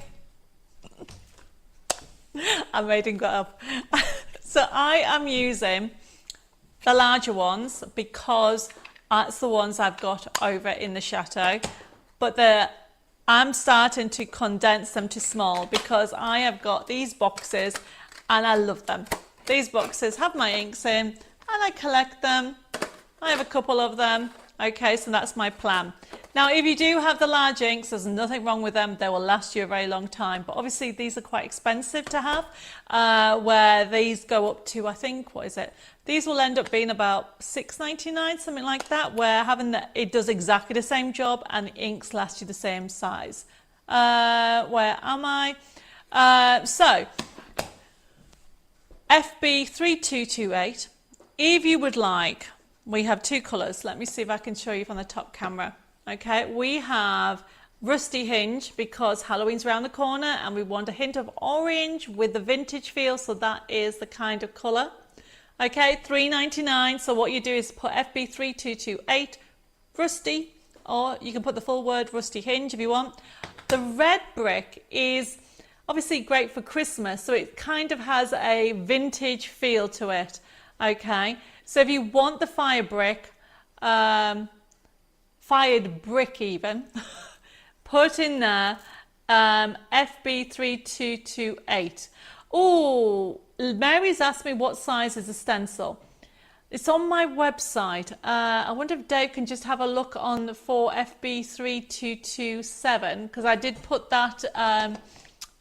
I made him go up. So I am using the larger ones because that's the ones I've got over in the chateau. But I'm starting to condense them to small because I have got these boxes and I love them. These boxes have my inks in and I collect them. I have a couple of them. Okay, so that's my plan. Now, if you do have the large inks, there's nothing wrong with them. They will last you a very long time. But obviously, these are quite expensive to have, where these go up to, I think, what is it? These will end up being about $6.99, something like that, where it does exactly the same job and the inks last you the same size. Where am I? So, FB3228, if you would like, we have 2 colours. Let me see if I can show you from the top camera. Okay, we have Rusty Hinge because Halloween's around the corner and we want a hint of orange with the vintage feel, so that is the kind of colour. Okay, $3.99. So what you do is put FB3228 Rusty, or you can put the full word Rusty Hinge if you want. The red brick is obviously great for Christmas, so it kind of has a vintage feel to it. Okay, so if you want the fire brick, fired brick even, put in there FB3228. Oh, Mary's asked me what size is the stencil. It's on my website. I wonder if Dave can just have a look on for FB3227 because I did put that. I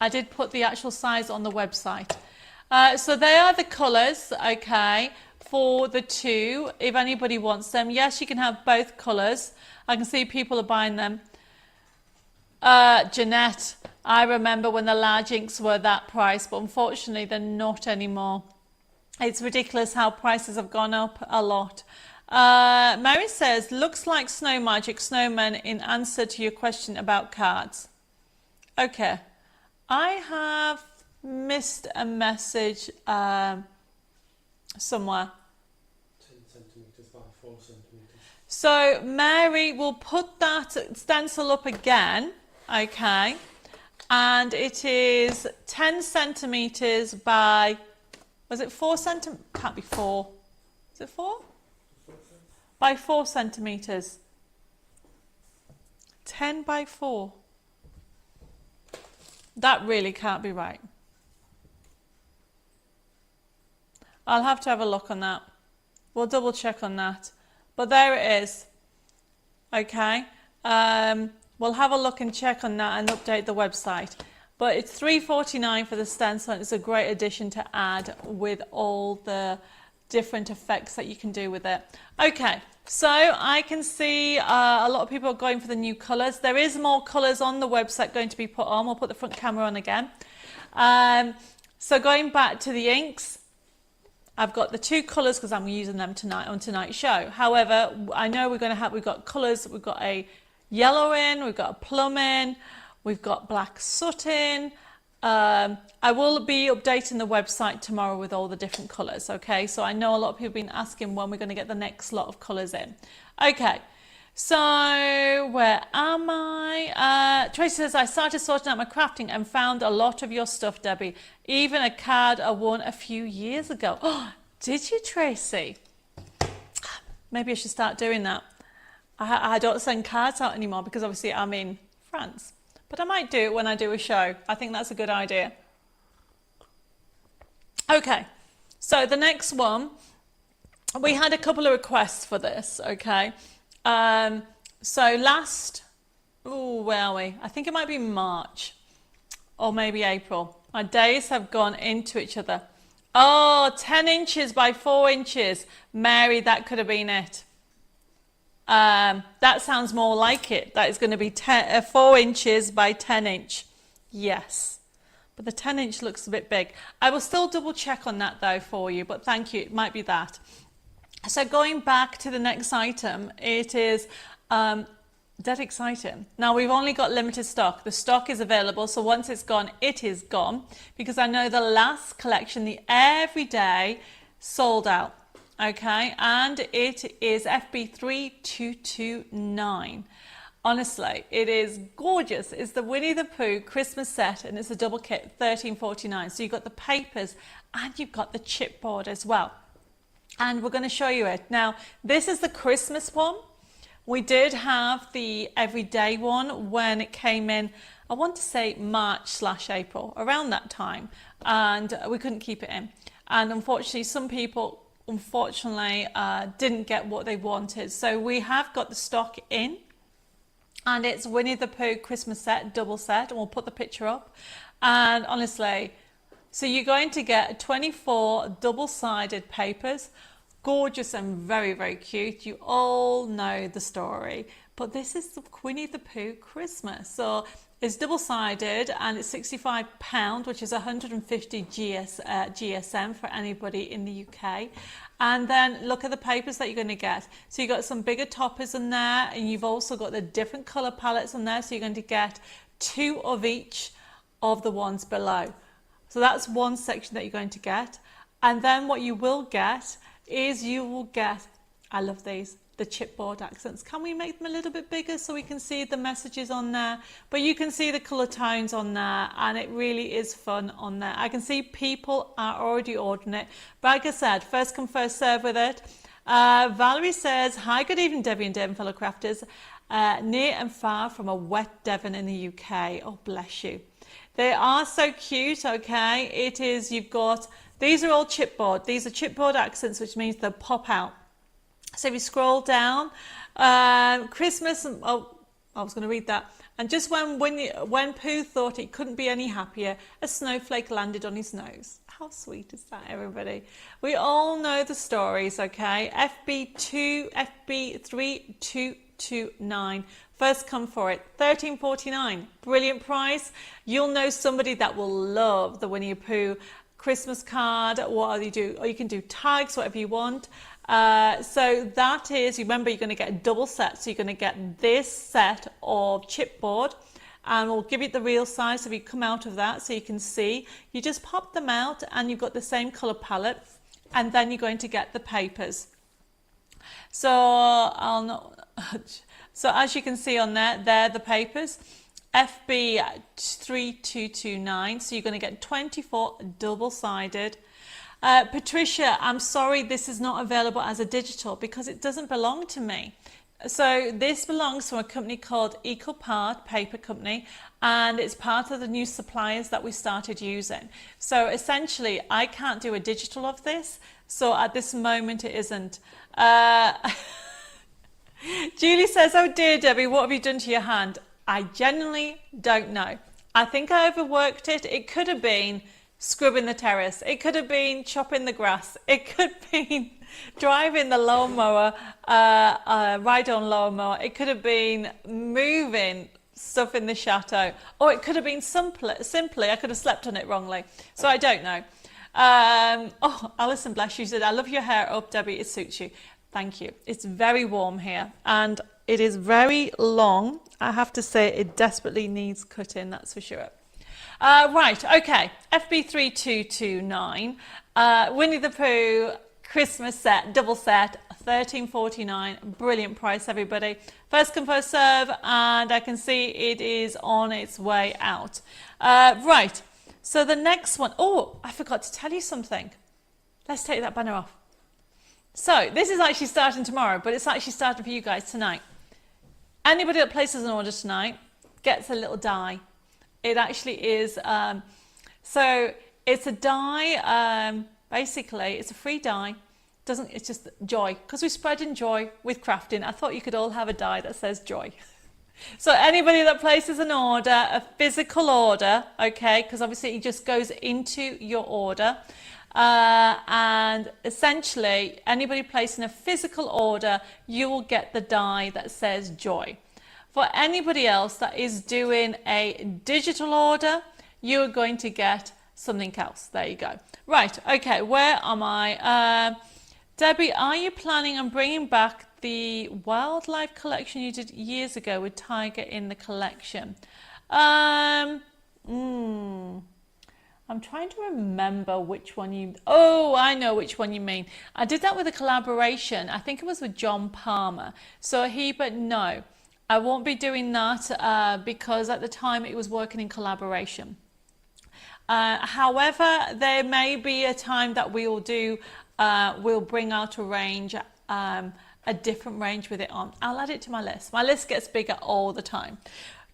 did put the actual size on the website. So they are the colours, okay, for the 2. If anybody wants them, yes, you can have both colours. I can see people are buying them. Jeanette, I remember when the large inks were that price, but unfortunately they're not anymore. It's ridiculous how prices have gone up a lot. Mary says, looks like Snow Magic Snowman in answer to your question about cards. Okay, I have missed a message somewhere. 10 centimetres by 4 centimetres. So Mary will put that stencil up again, okay, and it is 10 centimetres by, was it 4 centimetres? Can't be 4. Is it 4? By 4 centimetres. 10 by 4. That really can't be right. I'll have to have a look on that. We'll double check on that. But there it is. Okay. We'll have a look and check on that and update the website. But it's $3.49 for the stencil, and it's a great addition to add with all the different effects that you can do with it. Okay, so I can see a lot of people are going for the new colours. There is more colours on the website going to be put on. We'll put the front camera on again. So going back to the inks, I've got the 2 colours because I'm using them tonight on tonight's show. However, I know we've got colours. We've got a yellow in, we've got a plum in, we've got black soot in. I will be updating the website tomorrow with all the different colours, okay? So I know a lot of people have been asking when we're going to get the next lot of colours in. Okay, so where am I? Tracy says, I started sorting out my crafting and found a lot of your stuff, Debbie. Even a card I won a few years ago. Oh, did you, Tracy? Maybe I should start doing that. I don't send cards out anymore because obviously I'm in France. but I might do it when I do a show. I think that's a good idea. Okay, so the next one, we had a couple of requests for this, okay? So last, where are we? I think it might be March or maybe April. My days have gone into each other. Oh, 10 inches by 4 inches. Mary, that could have been it. That sounds more like it. That is going to be 4 inches by 10 inch. Yes. But the 10 inch looks a bit big. I will still double check on that though for you, but thank you. It might be that. So going back to the next item, it is dead exciting. Now we've only got limited stock. The stock is available, so once it's gone, it is gone. Because I know the last collection, the Everyday, sold out. Okay, and it is FB3229. Honestly, it is gorgeous. It's the Winnie the Pooh Christmas set, and it's a double kit, $13.49. So you've got the papers and you've got the chipboard as well. And we're going to show you it. Now, this is the Christmas one. We did have the Everyday one when it came in, I want to say March/April, around that time. And we couldn't keep it in. And unfortunately, some people didn't get what they wanted. So we have got the stock in. And it's Winnie the Pooh Christmas set, double set, and we'll put the picture up. And honestly, so you're going to get 24 double-sided papers, gorgeous and very, very cute. You all know the story, but this is the Winnie the Pooh Christmas. So it's double-sided and it's £65, which is 150 GSM for anybody in the UK. And then look at the papers that you're going to get. So you've got some bigger toppers in there, and you've also got the different colour palettes in there. So you're going to get 2 of each of the ones below. So that's one section that you're going to get. And then what you will get is I love these, the chipboard accents. Can we make them a little bit bigger so we can see the messages on there? But you can see the colour tones on there, and it really is fun on there. I can see people are already ordering it. But like I said, first come, first serve with it. Valerie says, hi, good evening, Debbie and Devon fellow crafters. Near and far from a wet Devon in the UK. Oh, bless you. They are so cute, okay? It is, you've got, these are all chipboard. These are chipboard accents, which means they'll pop out. So if you scroll down, Christmas, oh, I was going to read that. And just when Pooh thought it couldn't be any happier, a snowflake landed on his nose. How sweet is that, everybody? We all know the stories, okay? FB3229. First come for it, $13.49. Brilliant price. You'll know somebody that will love the Winnie the Pooh Christmas card. What do you do? Or you can do tags, whatever you want. So that is, remember, you're going to get a double set. So you're going to get this set of chipboard, and we'll give you the real size. So if you come out of that, so you can see, you just pop them out and you've got the same color palette, and then you're going to get the papers. So so as you can see on there, they're the papers. FB3229. So you're going to get 24 double-sided. Patricia, I'm sorry this is not available as a digital because it doesn't belong to me. So this belongs to a company called EcoPart Paper Company, and it's part of the new suppliers that we started using. So essentially, I can't do a digital of this. So at this moment, it isn't. Julie says, oh dear, Debbie, what have you done to your hand? I genuinely don't know. I think I overworked it. It could have been scrubbing the terrace. It could have been chopping the grass. It could have been driving the lawnmower, ride-on lawnmower. It could have been moving stuff in the chateau. Or it could have been simply, I could have slept on it wrongly. So I don't know. Oh, Alison, bless you, said, I love your hair up, Debbie. It suits you. Thank you. It's very warm here and it is very long. I have to say it desperately needs cutting, that's for sure. Right, okay, FB3229, Winnie the Pooh Christmas set, double set, $13.49, brilliant price, everybody. First come, first serve, and I can see it is on its way out. Right, so the next one, oh, I forgot to tell you something. Let's take that banner off. So this is actually starting tomorrow, but it's actually starting for you guys tonight. Anybody that places an order tonight gets a little die. It actually is, so it's a die, basically it's a free die. It's just joy, because we're spreading joy with crafting. I thought you could all have a die that says joy. So anybody that places an order, a physical order, okay, because obviously it just goes into your order, and essentially anybody placing a physical order, you will get the die that says joy. For anybody else that is doing a digital order, you are going to get something else. There you go. Right, okay, where am I? Debbie, are you planning on bringing back the wildlife collection you did years ago with Tiger in the collection? I'm trying to remember which one you... Oh, I know which one you mean. I did that with a collaboration. I think it was with John Palmer. So but no, I won't be doing that because at the time it was working in collaboration. However, there may be a time that we will do, we'll bring out a range, a different range with it on. I'll add it to my list. My list gets bigger all the time.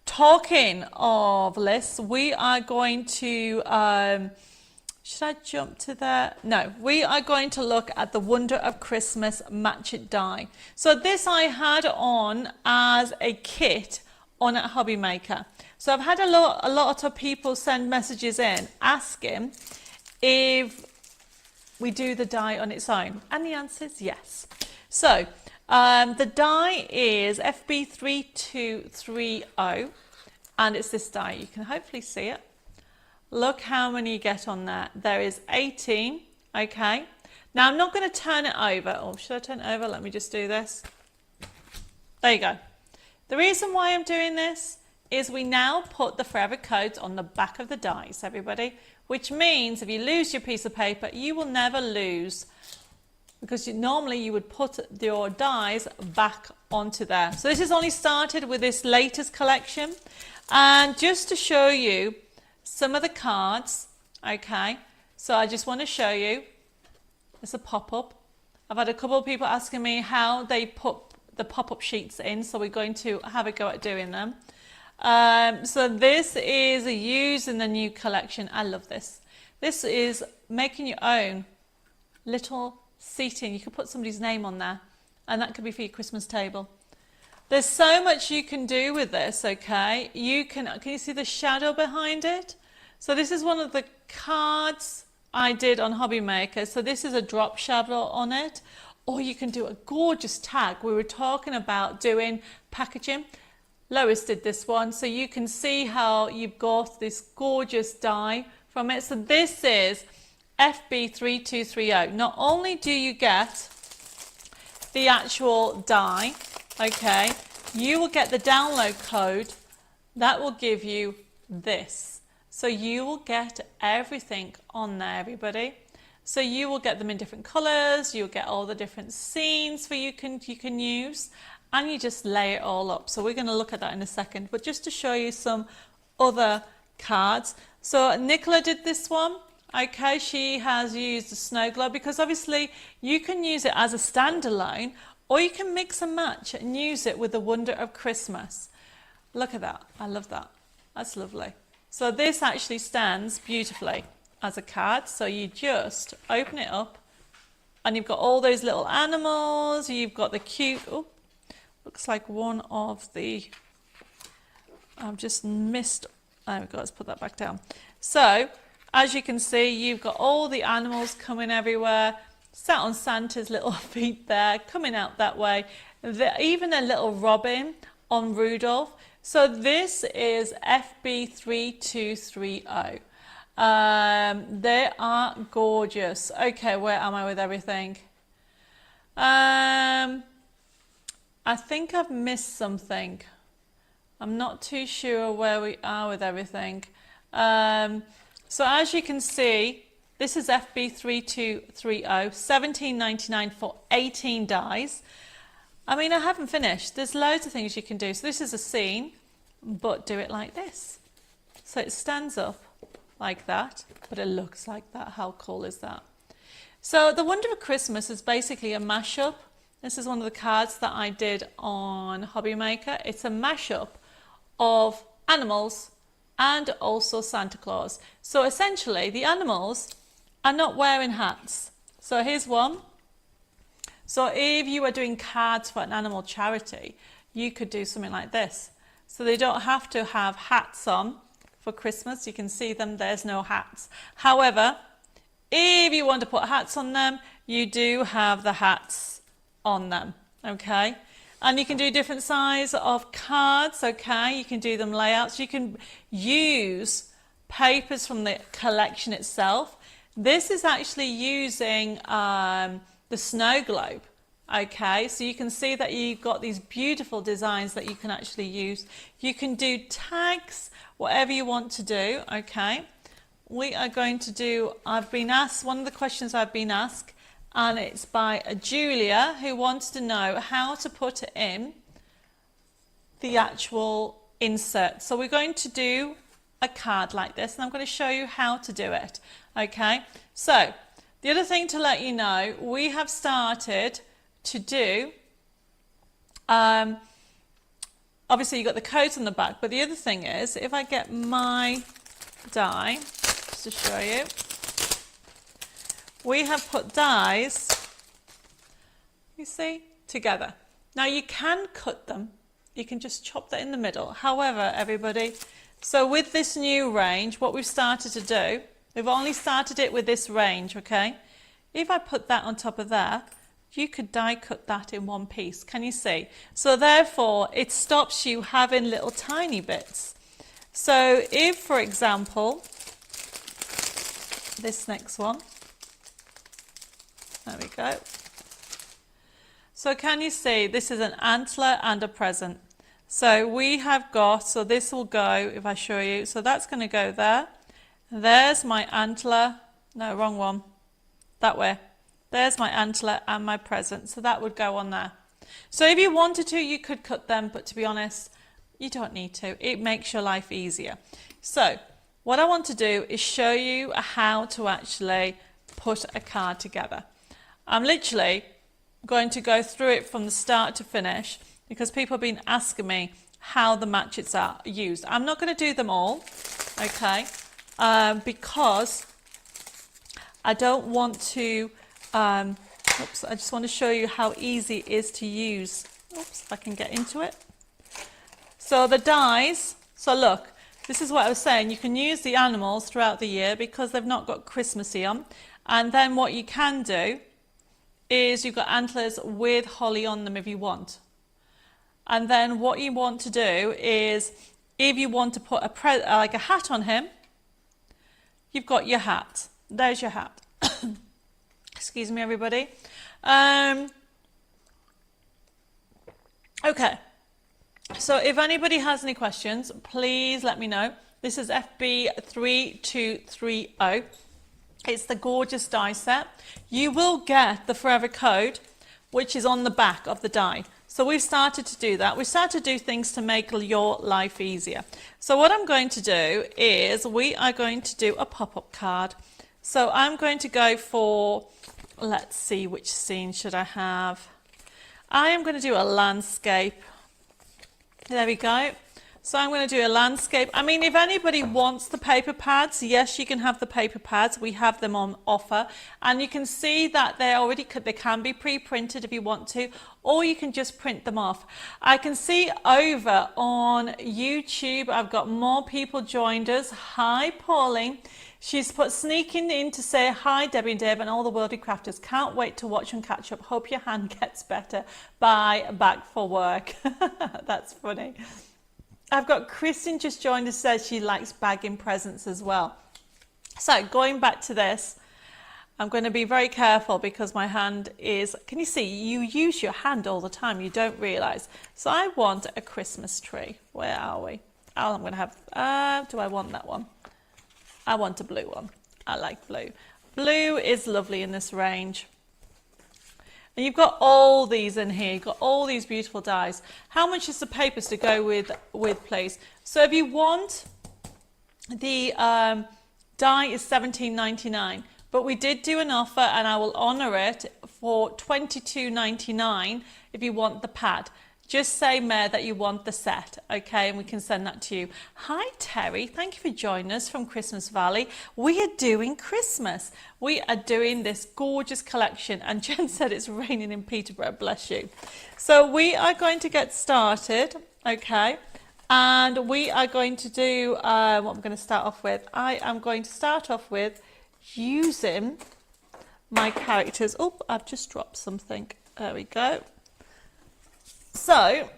Talking of lists, we are going to, should I jump to that? No, we are going to look at the Wonder of Christmas Match It Die. So this I had on as a kit on at Hobby Maker. So I've had a lot of people send messages in asking if we do the die on its own, and the answer is yes. So the die is FB3230, and it's this die. You can hopefully see it. Look how many you get on there. There is 18, okay. Now I'm not going to turn it over. Oh, should I turn it over? Let me just do this. There you go. The reason why I'm doing this is we now put the forever codes on the back of the dies, everybody, which means if you lose your piece of paper, you will never lose, because normally you would put your dies back onto there. So this is only started with this latest collection, and just to show you some of the cards, okay, so I just want to show you, it's a pop-up. I've had a couple of people asking me how they put the pop-up sheets in, so we're going to have a go at doing them. So this is using the new collection. I love this. This is making your own little seating. You can put somebody's name on there, and that could be for your Christmas table. There's so much you can do with this, okay? Can you see the shadow behind it? So this is one of the cards I did on Hobby Maker. So this is a drop shadow on it, or you can do a gorgeous tag. We were talking about doing packaging. Lois did this one, so you can see how you've got this gorgeous die from it. So this is FB3230. Not only do you get the actual die, okay, you will get the download code that will give you this. So you will get everything on there, everybody. So you will get them in different colors, you'll get all the different scenes for you can use, and you just lay it all up. So we're going to look at that in a second, but just to show you some other cards. So Nicola did this one. Okay, she has used the snow globe, because obviously you can use it as a standalone, or you can mix and match and use it with the Wonder of Christmas. Look at that. I love that. That's lovely. So this actually stands beautifully as a card. So you just open it up and you've got all those little animals. You've got the cute, oh, looks like one of the, I've just missed, there we go, let's put that back down. So as you can see, you've got all the animals coming everywhere, sat on Santa's little feet there, coming out that way. Even a little robin on Rudolph. So this is FB3230. They are gorgeous. Okay, where am I with everything? I think I've missed something. I'm not too sure where we are with everything. So as you can see, this is FB3230, $17.99 for 18 dies. I mean, I haven't finished. There's loads of things you can do. So this is a scene, but do it like this. So it stands up like that, but it looks like that. How cool is that? So the Wonder of Christmas is basically a mashup. This is one of the cards that I did on Hobby Maker. It's a mashup of animals and also Santa Claus. So essentially the animals are not wearing hats. So here's one. So if you are doing cards for an animal charity, you could do something like this. So they don't have to have hats on for Christmas. You can see them, there's no hats. However, if you want to put hats on them, you do have the hats on them, okay? And you can do different size of cards, okay? You can do them layouts. You can use papers from the collection itself. This is actually using the snow globe, okay? So you can see that you've got these beautiful designs that you can actually use. You can do tags, whatever you want to do, okay? We are going to do, I've been asked, one of the questions I've been asked, and it's by Julia, who wants to know how to put in the actual insert. So we're going to do a card like this, and I'm going to show you how to do it, okay? So the other thing to let you know, we have started to do, obviously you've got the codes on the back, but the other thing is, if I get my die, just to show you, we have put dies, you see, together. Now you can cut them, you can just chop that in the middle. However, everybody, so with this new range, what we've started to do, we've only started it with this range, okay? If I put that on top of there, you could die cut that in one piece. Can you see? So therefore, it stops you having little tiny bits. So if, for example, this next one, there we go. So can you see, this is an antler and a present. So we have got, so this will go, if I show you, so that's going to go there. There's my antler, no, wrong one, that way. There's my antler and my present, so that would go on there. So if you wanted to, you could cut them, but to be honest, you don't need to. It makes your life easier. So what I want to do is show you how to actually put a card together. I'm literally going to go through it from the start to finish because people have been asking me how the matches are used. I'm not going to do them all, okay, because I don't want to, oops, I just want to show you how easy it is to use. Oops, if I can get into it. So the dies, so look, this is what I was saying, you can use the animals throughout the year because they've not got Christmassy on. And then what you can do is you've got antlers with holly on them if you want. And then what you want to do is, if you want to put like a hat on him, you've got your hat. There's your hat. Excuse me, everybody. Okay. So if anybody has any questions, please let me know. This is FB3230. It's the gorgeous die set. You will get the forever code, which is on the back of the die. So we've started to do that. We started to do things to make your life easier. So what I'm going to do is we are going to do a pop-up card. So I'm going to go for, let's see, which scene should I have? I am going to do a landscape. There we go. So I'm going to do a landscape. I mean, if anybody wants the paper pads, yes, you can have the paper pads. We have them on offer. And you can see that they can be pre-printed if you want to, or you can just print them off. I can see over on YouTube, I've got more people joined us. Hi, Pauline. She's put sneaking in to say hi, Debbie and Dave and all the worldly crafters. Can't wait to watch and catch up. Hope your hand gets better. Bye, back for work. That's funny. I've got Kristen just joined us, says she likes bagging presents as well. So going back to this, I'm going to be very careful because my hand is, can you see, you use your hand all the time, you don't realise. So I want a Christmas tree. Where are we? Oh, I'm going to have, do I want that one? I want a blue one. I like blue. Blue is lovely in this range. And you've got all these in here. You've got all these beautiful dies. How much is the papers to go with please? So if you want, the die is $17.99. But we did do an offer and I will honour it for $22.99 if you want the pad. just say, Mayor, that you want the set, okay, and we can send that to you. Hi, Terry. Thank you for joining us from Christmas Valley. We are doing Christmas. We are doing this gorgeous collection, and Jen said it's raining in Peterborough, bless you. So we are going to get started, okay, and we are going to do what I'm going to start off with. I am going to start off with using my characters. Oh, I've just dropped something. There we go. So,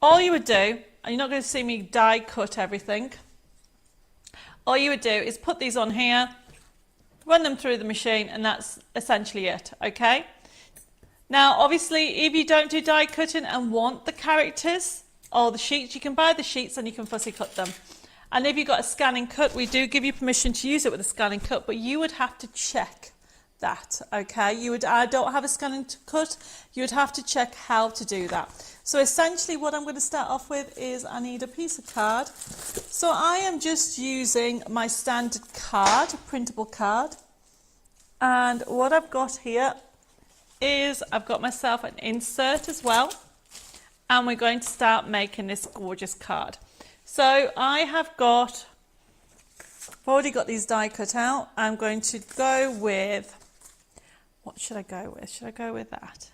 all you would do, and you're not going to see me die cut everything, all you would do is put these on here, run them through the machine, and that's essentially it, okay? Now, obviously, if you don't do die cutting and want the characters or the sheets, you can buy the sheets and you can fussy cut them. And if you've got a scanning cut, we do give you permission to use it with a scanning cut, but you would have to check that, okay? I don't have a scanning cut, you would have to check how to do that. So essentially what I'm going to start off with is I need a piece of card. So I am just using my standard card, a printable card. And what I've got here is I've got myself an insert as well. And we're going to start making this gorgeous card. So I've already got these die cut out. I'm going to go with, what should I go with? Should I go with that?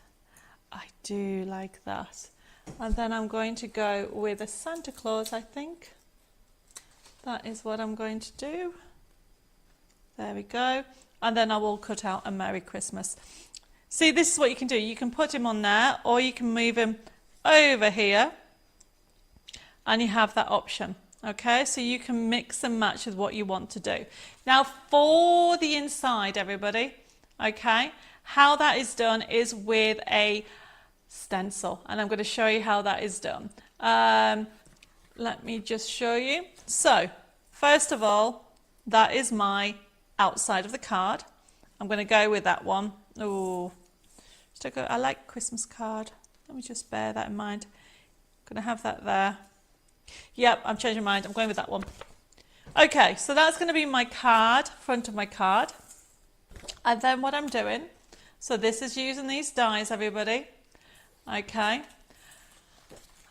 I do like that. And then I'm going to go with a Santa Claus, I think. That is what I'm going to do. There we go. And then I will cut out a Merry Christmas. See, this is what you can do. You can put him on there, or you can move him over here. And you have that option. Okay, so you can mix and match with what you want to do. Now, for the inside, everybody, okay, how that is done is with a stencil, and I'm going to show you how that is done. Let me just show you. So first of all, that is my outside of the card. I'm going to go with that one. Oh, I like Christmas card. Let me just bear that in mind. I'm going to have that there. Yep, I'm changing my mind. I'm going with that one. Okay, so that's going to be my card, front of my card. And then what I'm doing, so this is using these dies, everybody. Okay.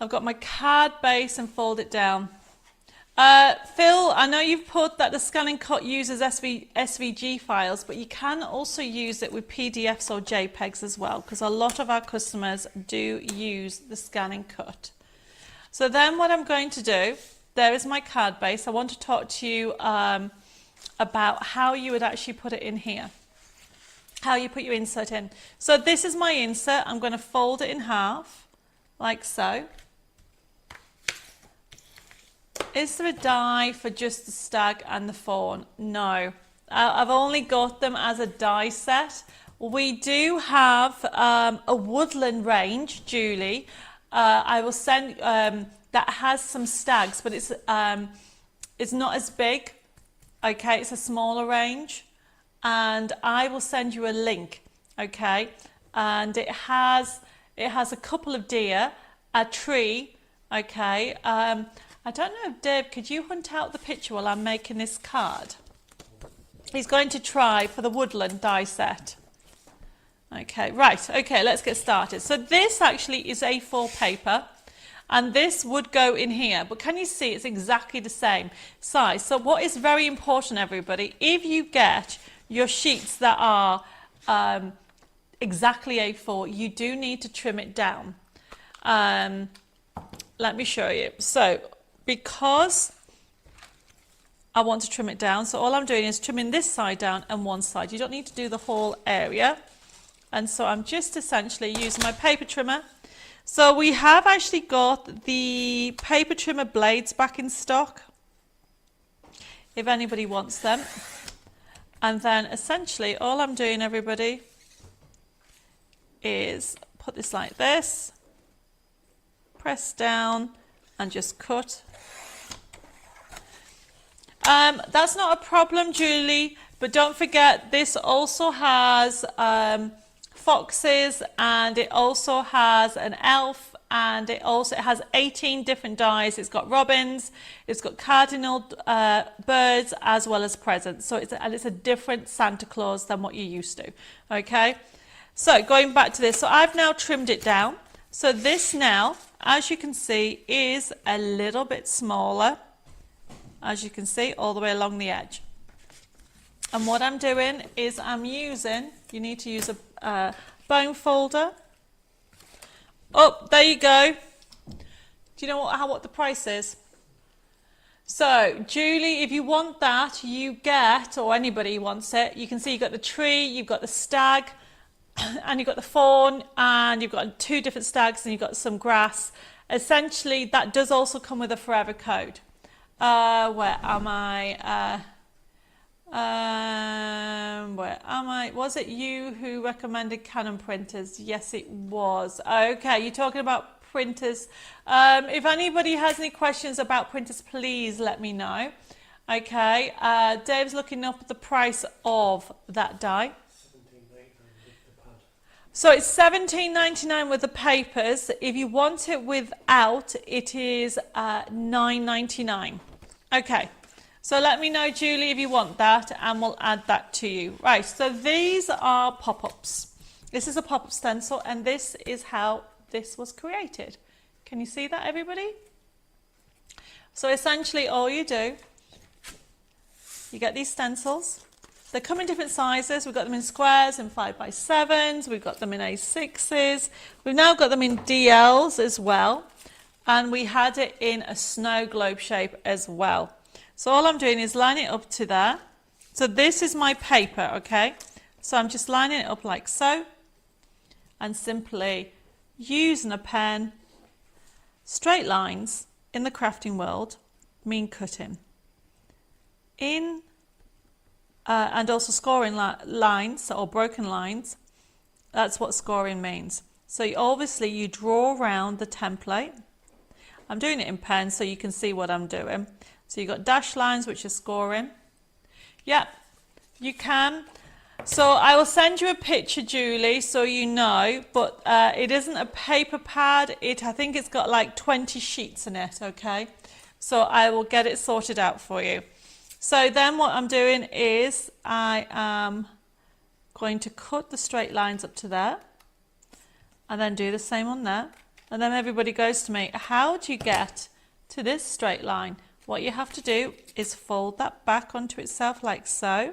I've got my card base and fold it down. Phil, I know you've put that the scanning cut uses SVG files, but you can also use it with PDFs or JPEGs as well, because a lot of our customers do use the scanning cut. So then what I'm going to do, there is my card base. I want to talk to you about how you would actually put it in here. How you put your insert in. So this is my insert. I'm going to fold it in half, like so. Is there a die for just the stag and the fawn? No. I've only got them as a die set. We do have a woodland range, Julie. I will send, that has some stags, but it's not as big. Okay, it's a smaller range. And I will send you a link, okay? And it has a couple of deer, a tree, okay? I don't know if Deb, could you hunt out the picture while I'm making this card? He's going to try for the woodland die set. Okay, right, okay, let's get started. So this actually is A4 paper, and this would go in here, but can you see it's exactly the same size? So what is very important, everybody, if you get your sheets that are exactly A4, you do need to trim it down. Let me show you. So because I want to trim it down, so all I'm doing is trimming this side down and one side. You don't need to do the whole area. And so I'm just essentially using my paper trimmer. So we have actually got the paper trimmer blades back in stock, if anybody wants them. And then essentially all I'm doing, everybody, is put this like this, press down and just cut. That's not a problem, Julie, but don't forget this also has foxes, and it also has an elf, and it has 18 different dies. It's got robins, it's got cardinal birds, as well as presents. So it's a different Santa Claus than what you're used to. Okay, so going back to this, so I've now trimmed it down. So this now, as you can see, is a little bit smaller, as you can see, all the way along the edge. And what I'm doing is I'm using, you need to use a bone folder. Oh, there you go. Do you know what the price is? So, Julie, if you want that, you get, or anybody wants it, you can see you've got the tree, you've got the stag, and you've got the fawn, and you've got 2 different stags, and you've got some grass. Essentially, that does also come with a forever code. Where am I? Where am I? Was it you who recommended Canon printers? Yes, it was. Okay, you're talking about printers. If anybody has any questions about printers, please let me know. Okay, Dave's looking up the price of that die. So it's $17.99 with the papers. If you want it without, it is $9.99. Okay, so let me know, Julie, if you want that, and we'll add that to you. Right, so these are pop-ups. This is a pop-up stencil, and this is how this was created. Can you see that, everybody? So essentially all you do, you get these stencils. They come in different sizes. We've got them in squares, in 5x7s, we've got them in A6s, we've now got them in DLs as well, and we had it in a snow globe shape as well. So all I'm doing is lining it up to there. So this is my paper, okay? So I'm just lining it up like so, and simply using a pen. Straight lines in the crafting world mean cutting. And also scoring lines or broken lines, that's what scoring means. So obviously you draw around the template. I'm doing it in pen so you can see what I'm doing. So you've got dash lines, which are scoring. Yeah, you can. So I will send you a picture, Julie, so you know, but it isn't a paper pad. I think it's got like 20 sheets in it, okay? So I will get it sorted out for you. So then what I'm doing is I am going to cut the straight lines up to there, and then do the same on there. And then everybody goes to me, how do you get to this straight line? What you have to do is fold that back onto itself like so.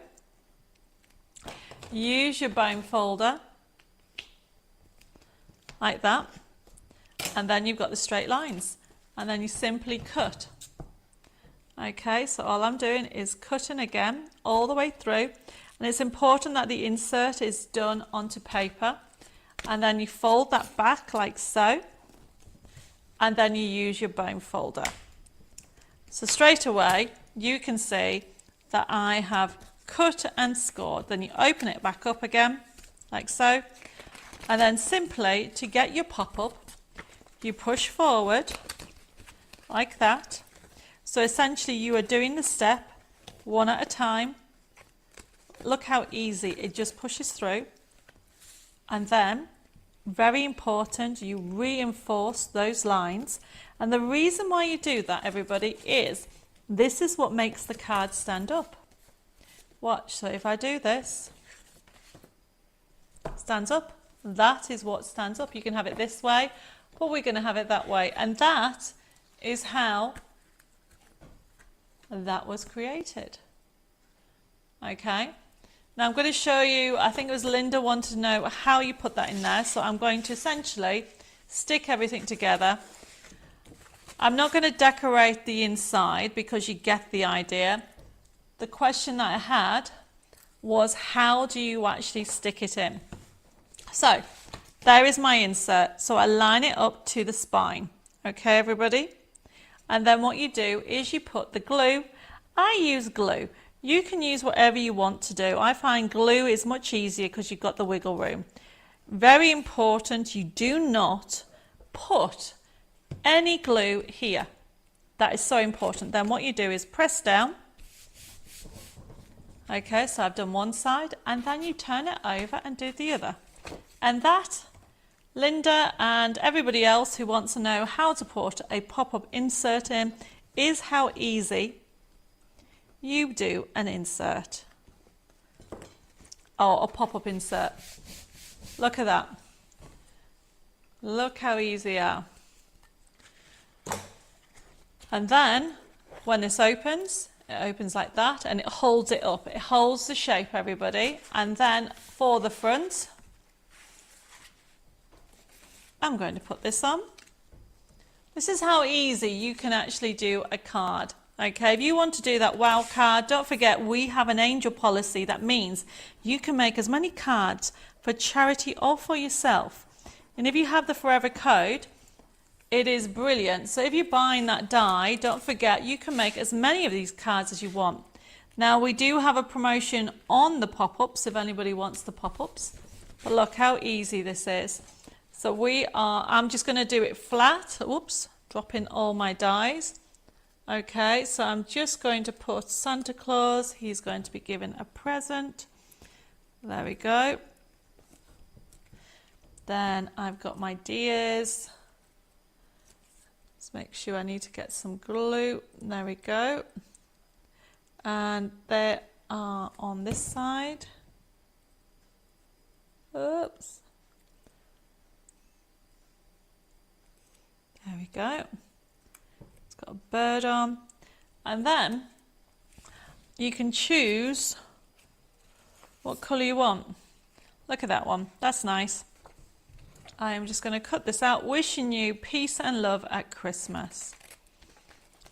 Use your bone folder like that, and then you've got the straight lines, and then you simply cut. Okay, so all I'm doing is cutting again all the way through, and it's important that the insert is done onto paper, and then you fold that back like so, and then you use your bone folder. So straight away you can see that I have cut and scored. Then you open it back up again like so, and then simply to get your pop-up you push forward like that. So essentially you are doing the step one at a time. Look how easy it just pushes through, and then very important, you reinforce those lines. And the reason why you do that, everybody, is this is what makes the card stand up. Watch, so if I do this, stands up. That is what stands up. You can have it this way, but we're going to have it that way. And that is how that was created. Okay, now I'm going to show you, I think it was Linda wanted to know how you put that in there. So I'm going to essentially stick everything together. I'm not going to decorate the inside because you get the idea. The question that I had was, how do you actually stick it in? So there is my insert. So I line it up to the spine. Okay, everybody? And then what you do is you put the glue. I use glue. You can use whatever you want to do. I find glue is much easier because you've got the wiggle room. Very important, you do not put any glue here. That is so important. Then what you do is press down. Okay, so I've done one side, and then you turn it over and do the other. And that, Linda and everybody else who wants to know how to put a pop-up insert in, is how easy you do an insert. Or a pop-up insert. Look at that. Look how easy they are. And then when this opens, it opens like that and it holds it up. It holds the shape, everybody. And then for the front, I'm going to put this on. This is how easy you can actually do a card. Okay, if you want to do that wow card, don't forget we have an angel policy. That means you can make as many cards for charity or for yourself. And if you have the forever code, it is brilliant. So if you're buying that die, don't forget you can make as many of these cards as you want. Now we do have a promotion on the pop-ups if anybody wants the pop-ups. But look how easy this is. So I'm just going to do it flat. Oops, dropping all my dies. Okay, so I'm just going to put Santa Claus. He's going to be given a present. There we go. Then I've got my deers. Let's make sure I need to get some glue. There we go. And they are on this side. Oops. There we go. It's got a bird on. And then you can choose what colour you want. Look at that one. That's nice. I am just going to cut this out, wishing you peace and love at Christmas.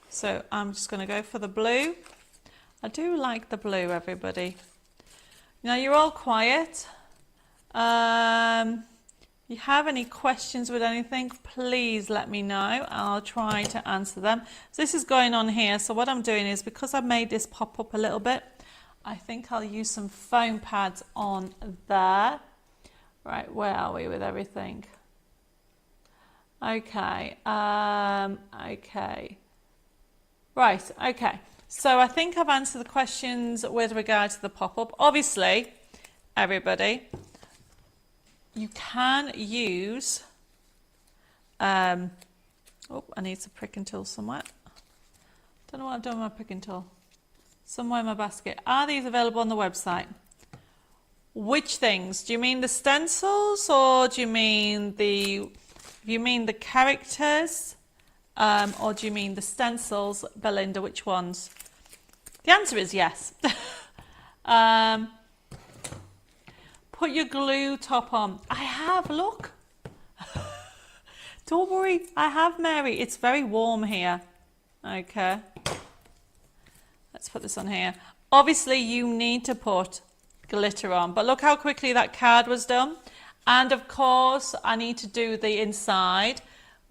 So I'm just going to go for the blue. I do like the blue, everybody. Now you're all quiet. You have any questions with anything, please let me know. I'll try to answer them. So this is going on here. So what I'm doing is, because I've made this pop up a little bit, I think I'll use some foam pads on there. Right, where are we with everything? Okay, okay. Right, okay. So I think I've answered the questions with regard to the pop-up. Obviously, everybody, you can use, oh, I need some pricking tool somewhere. Don't know what I've done with my pricking tool. Somewhere in my basket. Are these available on the website? Which things? Do you mean the stencils, or do you mean the characters, or do you mean the stencils, Belinda? Which ones? The answer is yes. Put your glue top on. I have, look. Don't worry, I have, Mary. It's very warm here. Okay. Let's put this on here. Obviously, you need to put glitter on, but look how quickly that card was done. And of course I need to do the inside,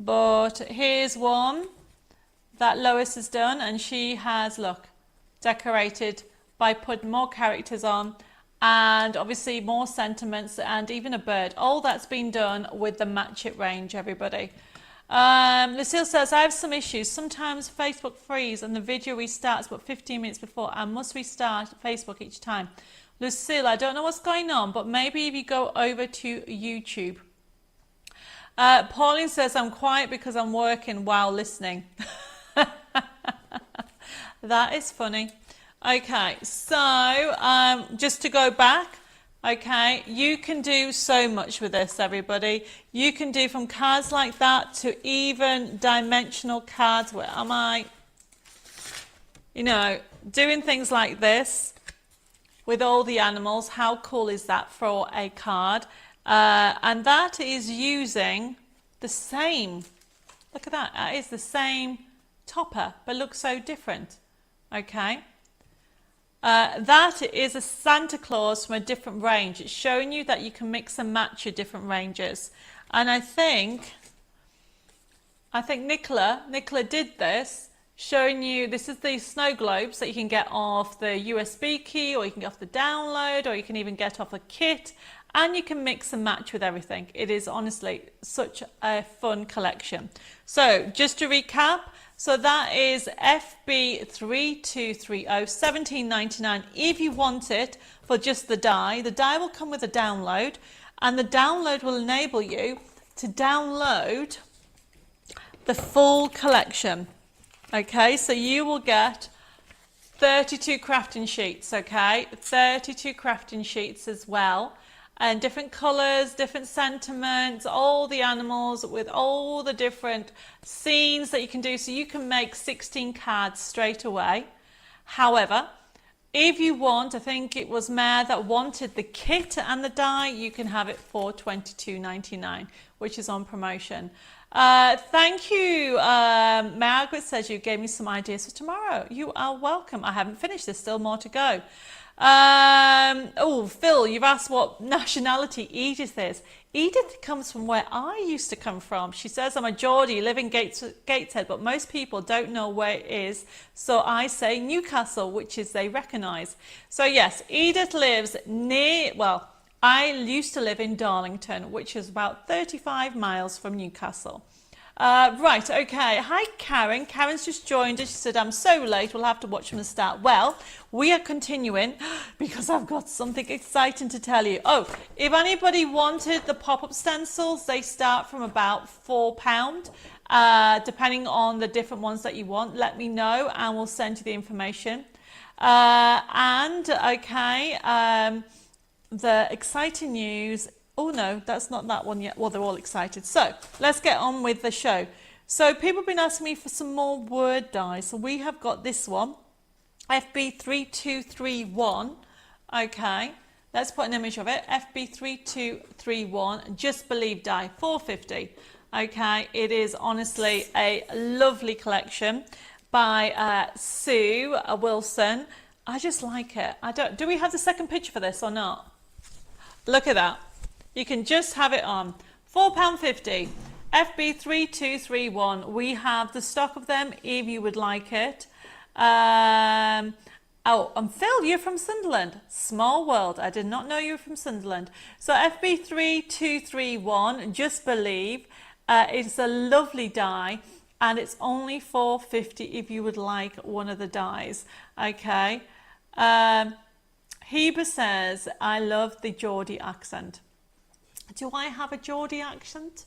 but here's one that Lois has done, and she has, look, decorated by putting more characters on and obviously more sentiments and even a bird. All that's been done with the Match It range, everybody. Lucille says, I have some issues. Sometimes Facebook freezes and the video restarts but 15 minutes before. I must restart Facebook each time. Lucille, I don't know what's going on, but maybe if you go over to YouTube. Pauline says, I'm quiet because I'm working while listening. That is funny. Okay, so just to go back, okay, you can do so much with this, everybody. You can do from cards like that to even dimensional cards. Where am I? You know, doing things like this with all the animals. How cool is that for a card? And that is using the same, look at that, that is the same topper, but looks so different. Okay. That is a Santa Claus from a different range. It's showing you that you can mix and match your different ranges. And I think Nicola did this, showing you, this is the snow globes that you can get off the USB key, or you can get off the download, or you can even get off a kit, and you can mix and match with everything. It is honestly such a fun collection. So just to recap, so that is FB3230, $17.99 if you want it for just the die. The die will come with a download, and the download will enable you to download the full collection. Okay, so you will get 32 crafting sheets, okay? 32 crafting sheets as well. and different colours, different sentiments, all the animals with all the different scenes that you can do. So you can make 16 cards straight away. However, if you want, I think it was Mare that wanted the kit and the die, you can have it for $22.99, which is on promotion. Thank you. Margaret says you gave me some ideas for tomorrow. You are welcome. I haven't finished. There's still more to go. Oh, Phil, you've asked what nationality Edith is. Edith comes from where I used to come from. She says I'm a Geordie, live in Gateshead, but most people don't know where it is. So I say Newcastle, which is they recognise. So yes, Edith lives near, well, I used to live in Darlington, which is about 35 miles from Newcastle. Right, okay. Hi, Karen. Karen's just joined us. She said, I'm so late. We'll have to watch from the start. Well, we are continuing because I've got something exciting to tell you. Oh, if anybody wanted the pop-up stencils, they start from about £4, depending on the different ones that you want. Let me know and we'll send you the information. The exciting news. Oh no, that's not that one yet. Well, they're all excited. So let's get on with the show. So people have been asking me for some more word dies. So we have got this one, FB3231. Okay, let's put an image of it. FB3231, Just Believe die, $4.50. Okay, it is honestly a lovely collection by Sue Wilson. I just like it. Do we have the second picture for this or not? Look at that. You can just have it on. £4.50. FB3231. We have the stock of them if you would like it. Oh, and Phil, you're from Sunderland. Small world. I did not know you were from Sunderland. So FB3231, Just Believe. It's a lovely die. And it's only $4.50 if you would like one of the dies. Okay. Heber says, I love the Geordie accent. Do I have a Geordie accent?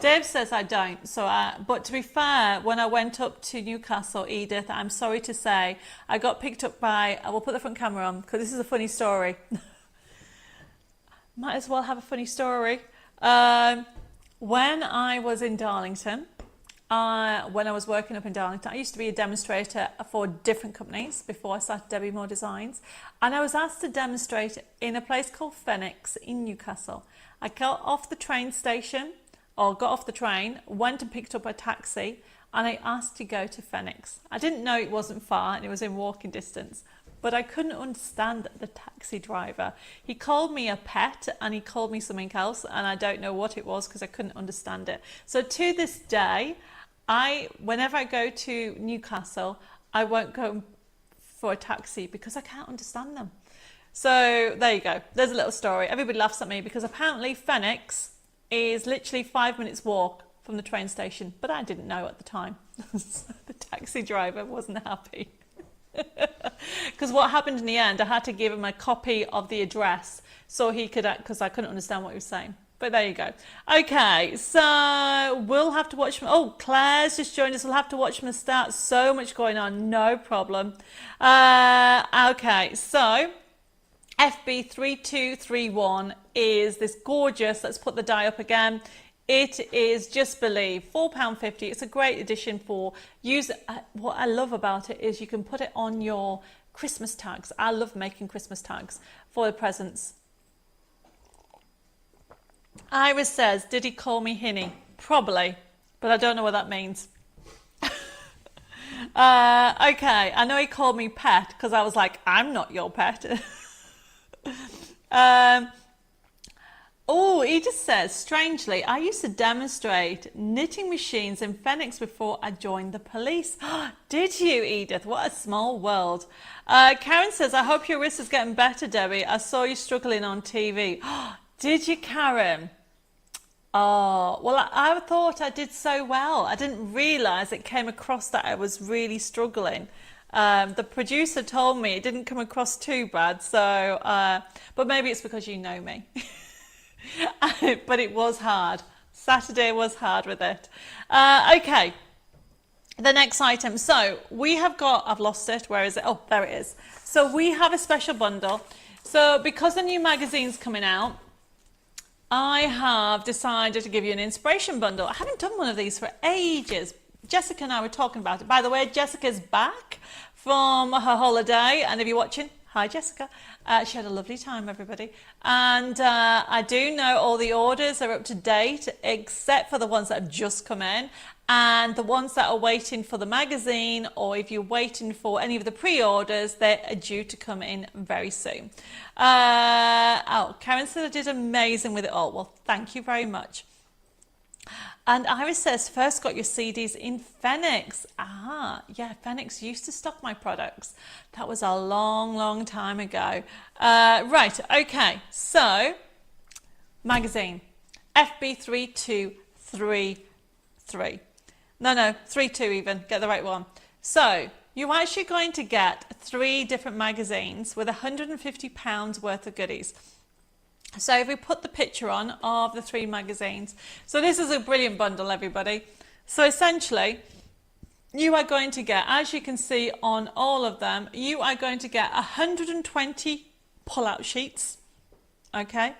Dave says I don't. So, but to be fair, when I went up to Newcastle, Edith, I'm sorry to say, I got picked up by, I will put the front camera on because this is a funny story. Might as well have a funny story. When I was in Darlington, when I was working up in Darlington, I used to be a demonstrator for different companies before I started Debbi More Designs. And I was asked to demonstrate in a place called Phoenix in Newcastle. I got off the train station, or got off the train, went and picked up a taxi, and I asked to go to Phoenix. I didn't know it wasn't far and it was in walking distance, but I couldn't understand the taxi driver. He called me a pet and he called me something else, and I don't know what it was because I couldn't understand it. So to this day, whenever I go to Newcastle, I won't go for a taxi because I can't understand them. So there you go. There's a little story. Everybody laughs at me because apparently Phoenix is literally 5 minutes walk from the train station, but I didn't know at the time. So the taxi driver wasn't happy. Because what happened in the end, I had to give him a copy of the address so he could, because I couldn't understand what he was saying. But there you go. Okay, so we'll have to watch. Oh, Claire's just joined us. We'll have to watch from the start. So much going on. No problem. Okay, so FB3231 is this gorgeous. Let's put the die up again. It is Just Believe, £4.50. It's a great addition for use. What I love about it is you can put it on your Christmas tags. I love making Christmas tags for the presents. Iris says, did he call me Hinny? Probably, but I don't know what that means. Okay, I know he called me pet because I was like, I'm not your pet. Oh, he just says, strangely, I used to demonstrate knitting machines in Phoenix before I joined the police. Did you, Edith? What a small world. Karen says, I hope your wrist is getting better, Debbie. I saw you struggling on TV. Did you, Karen? Oh, well, I thought I did so well. I didn't realise it came across that I was really struggling. The producer told me it didn't come across too bad, so, but maybe it's because you know me. But it was hard. Saturday was hard with it. Okay, the next item. So we have got, I've lost it. Where is it? Oh, there it is. So we have a special bundle. So because the new magazine's coming out, I have decided to give you an inspiration bundle. I haven't done one of these for ages. Jessica and I were talking about it. By the way, Jessica's back from her holiday, and if you're watching, hi Jessica. She had a lovely time, everybody. And I do know all the orders are up to date, except for the ones that have just come in. And the ones that are waiting for the magazine, or if you're waiting for any of the pre-orders, they are due to come in very soon. Oh, Karen said I did amazing with it all. Well, thank you very much. And Iris says, first got your CDs in Phoenix. Ah, yeah, Phoenix used to stock my products. That was a long, long time ago. Right, okay, so magazine, FB3233. No, 32 even, get the right one. So you're actually going to get 3 different magazines with £150 worth of goodies. So if we put the picture on of the 3 magazines, so this is a brilliant bundle, everybody. So essentially, you are going to get, as you can see on all of them, you are going to get 120 pull-out sheets, okay?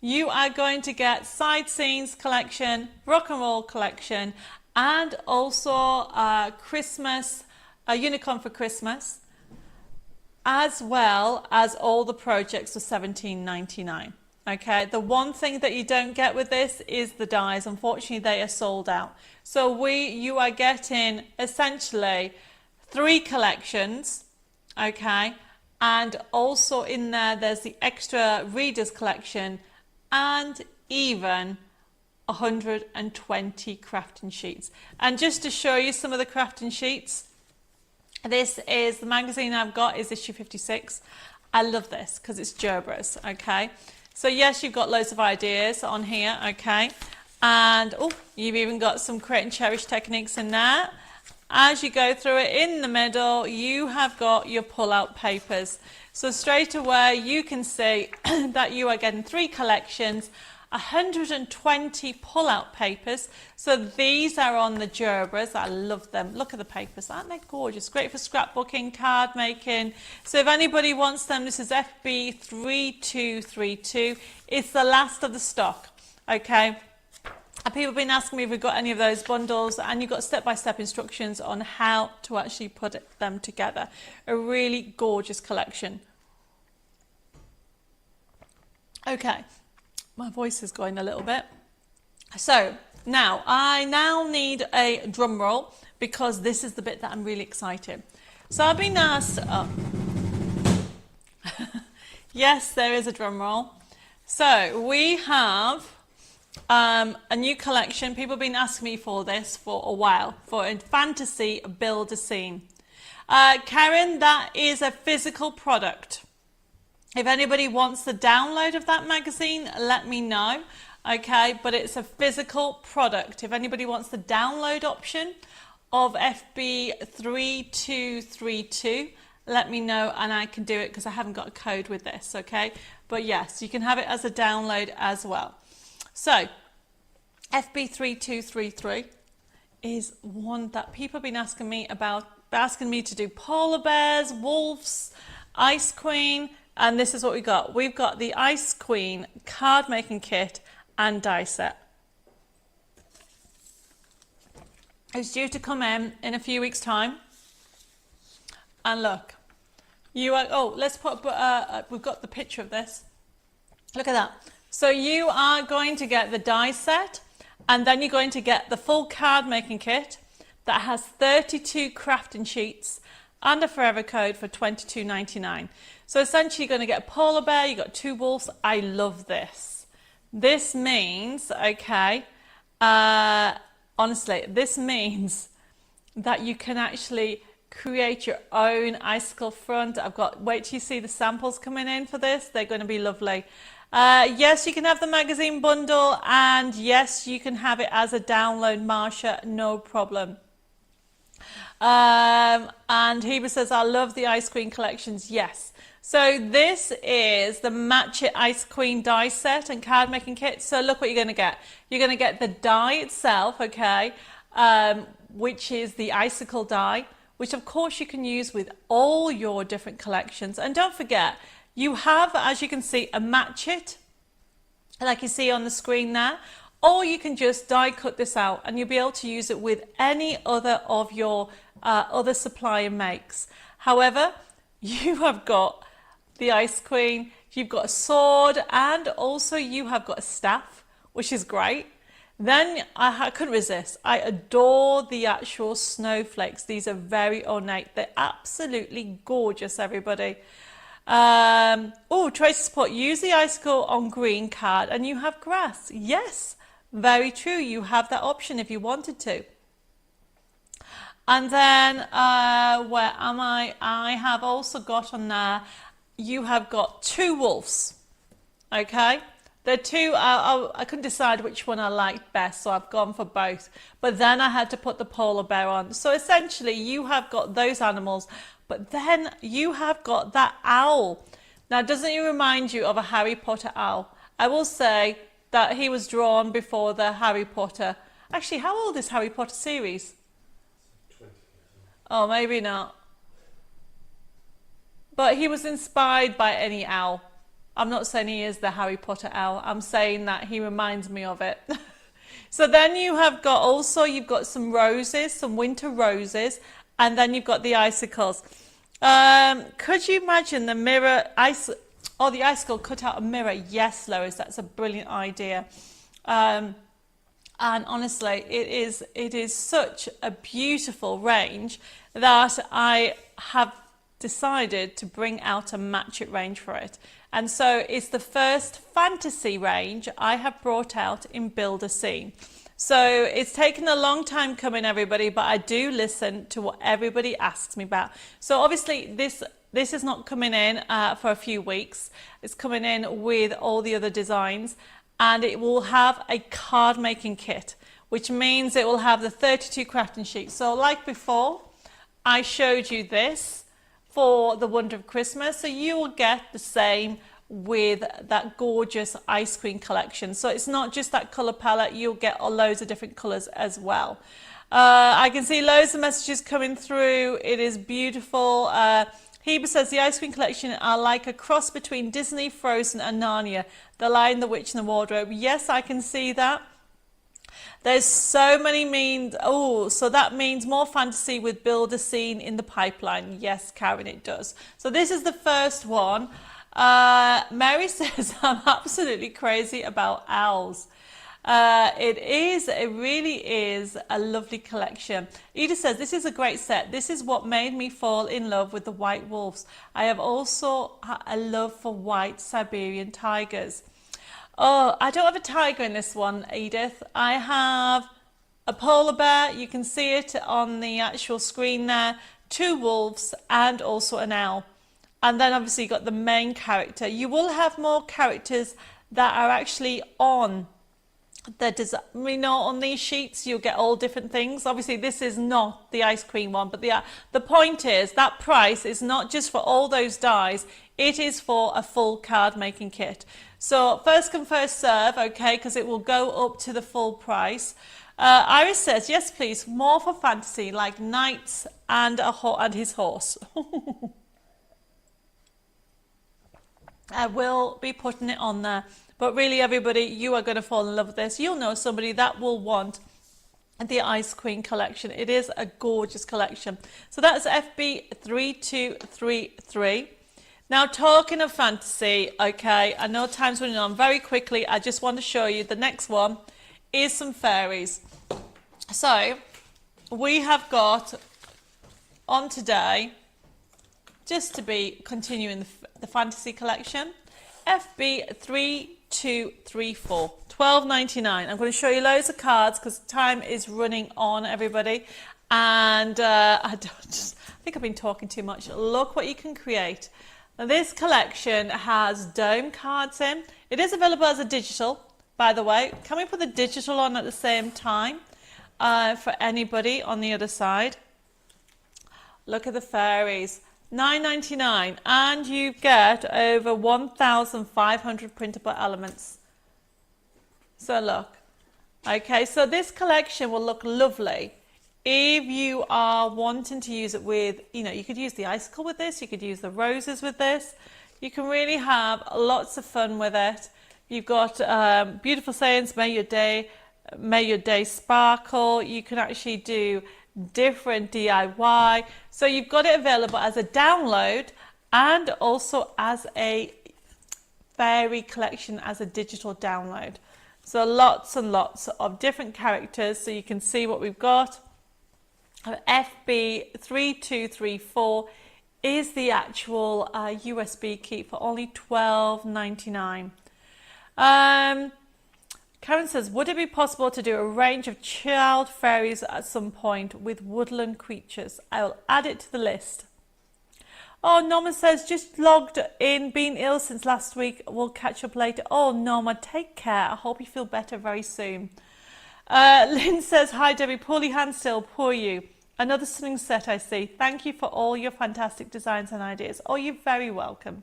You are going to get side scenes collection, rock and roll collection, and also Christmas, a unicorn for Christmas, as well as all the projects for £17.99. Okay, the one thing that you don't get with this is the dies. Unfortunately, they are sold out. So you are getting essentially 3 collections, okay, and also in there's the extra readers collection and even 120 crafting sheets. And just to show you some of the crafting sheets, this is the magazine I've got is issue 56. I love this because it's Gerber's, okay. So yes, you've got loads of ideas on here, okay. And oh, you've even got some create and cherish techniques in there. As you go through it, in the middle, you have got your pull-out papers. So straight away, you can see that you are getting 3 collections, 120 pull-out papers. So these are on the Gerber's. I love them. Look at the papers. Aren't they gorgeous? Great for scrapbooking, card making. So if anybody wants them, this is FB3232. It's the last of the stock. Okay. And people have been asking me if we've got any of those bundles, and you've got step-by-step instructions on how to actually put them together. A really gorgeous collection. Okay. My voice is going a little bit. So now I need a drum roll because this is the bit that I'm really excited. So I've been asked, yes, there is a drum roll. So we have a new collection. People have been asking me for this for a while, for a fantasy build a scene. Karen, that is a physical product. If anybody wants the download of that magazine, let me know, okay? But it's a physical product. If anybody wants the download option of FB3232, let me know and I can do it because I haven't got a code with this, okay? But yes, you can have it as a download as well. So, FB3233 is one that people have been asking me about, asking me to do polar bears, wolves, Ice Queen. And this is what we got. We've got the Ice Queen card making kit and die set. It's due to come in a few weeks' time. And look, you are, oh, let's put, we've got the picture of this. Look at that. So you are going to get the die set, and then you're going to get the full card making kit that has 32 crafting sheets and a forever code for $22.99. So essentially you're going to get a polar bear, you got 2 wolves. I love this. This means, okay, honestly, this means that you can actually create your own icicle front. Wait till you see the samples coming in for this. They're going to be lovely. Yes, you can have the magazine bundle, and yes, you can have it as a download, Marsha, no problem. And Heba says, I love the Ice Queen collections. Yes. So this is the Match It Ice Queen die set and card making kit. So look what you're going to get. You're going to get the die itself, okay, which is the icicle die, which of course you can use with all your different collections. And don't forget, You have, as you can see, a match it, like you see on the screen there, or you can just die cut this out and you'll be able to use it with any other of your other supplier makes. However, you have got the Ice Queen, you've got a sword, and also you have got a staff, which is great. Then I couldn't resist. I adore the actual snowflakes. These are very ornate. They're absolutely gorgeous, everybody. Oh, Tracy's put, use the icicle on green card and you have grass. Yes, very true. You have that option if you wanted to. And then, where am I? I have also got on there, you have got 2 wolves. Okay. The 2, I couldn't decide which one I liked best, so I've gone for both. But then I had to put the polar bear on. So essentially, you have got those animals, but then you have got that owl. Now, doesn't it remind you of a Harry Potter owl? I will say that he was drawn before the Harry Potter. Actually, how old is Harry Potter series? 20 years old. Oh, maybe not. But he was inspired by any owl. I'm not saying he is the Harry Potter owl. I'm saying that he reminds me of it. So then you have got also, you've got some roses, some winter roses, and then you've got the icicles. Could you imagine the mirror, the icicle cut out a mirror? Yes, Lois, that's a brilliant idea. And honestly, it is such a beautiful range that I have decided to bring out a match it range for it. And so it's the first fantasy range I have brought out in Build a Scene. So it's taken a long time coming, everybody, but I do listen to what everybody asks me about. So obviously this is not coming in for a few weeks. It's coming in with all the other designs, and it will have a card making kit, which means it will have the 32 crafting sheets. So like before, I showed you this for the Wonder of Christmas, so you will get the same with that gorgeous Ice Queen collection. So it's not just that colour palette, you'll get loads of different colours as well. I can see loads of messages coming through. It is beautiful. Heba says the Ice Queen collection are like a cross between Disney, Frozen and Narnia. The Lion, the Witch and the Wardrobe. Yes, I can see that. There's so many means. Oh, so that means more fantasy with Build a Scene in the pipeline. Yes, Karen, it does. So this is the first one. Mary says, I'm absolutely crazy about owls. It really is a lovely collection. Edith says, this is a great set. This is what made me fall in love with the white wolves. I have also a love for white Siberian tigers. Oh, I don't have a tiger in this one, Edith. I have a polar bear. You can see it on the actual screen there. 2 wolves and also an owl. And then obviously you've got the main character. You will have more characters that are actually on the design. You know, on these sheets you'll get all different things. Obviously this is not the Ice Queen one, but the point is that price is not just for all those dies. It is for a full card making kit. So first come first serve, okay, because it will go up to the full price. Iris says, yes please, more for fantasy like knights and his horse. I will be putting it on there. But really, everybody, you are going to fall in love with this. You'll know somebody that will want the Ice Queen collection. It is a gorgeous collection. So that's FB3233. Now, talking of fantasy, okay, I know time's running on very quickly. I just want to show you the next one is some fairies. So we have got on today, just to be continuing the fantasy collection, FB3234, $12.99. I'm going to show you loads of cards because time is running on, everybody. And I think I've been talking too much. Look what you can create. Now, this collection has dome cards in. It is available as a digital, by the way. Can we put the digital on at the same time for anybody on the other side? Look at the fairies. $9.99, and you get over 1,500 printable elements. So look, okay, so this collection will look lovely if you are wanting to use it with, you know, you could use the icicle with this, you could use the roses with this, You can really have lots of fun with it. You've got beautiful sayings, may your day sparkle. You can actually do different DIY. So you've got it available as a download and also as a fairy collection as a digital download. So lots and lots of different characters. So you can see what we've got. FB3234 is the actual USB key for only $12.99. Karen says, would it be possible to do a range of child fairies at some point with woodland creatures? I'll add it to the list. Oh, Norma says, just logged in, been ill since last week. We'll catch up later. Oh, Norma, take care. I hope you feel better very soon. Lynn says, hi, Debbie. Poorly hand still, poor you. Another stunning set, I see. Thank you for all your fantastic designs and ideas. Oh, you're very welcome.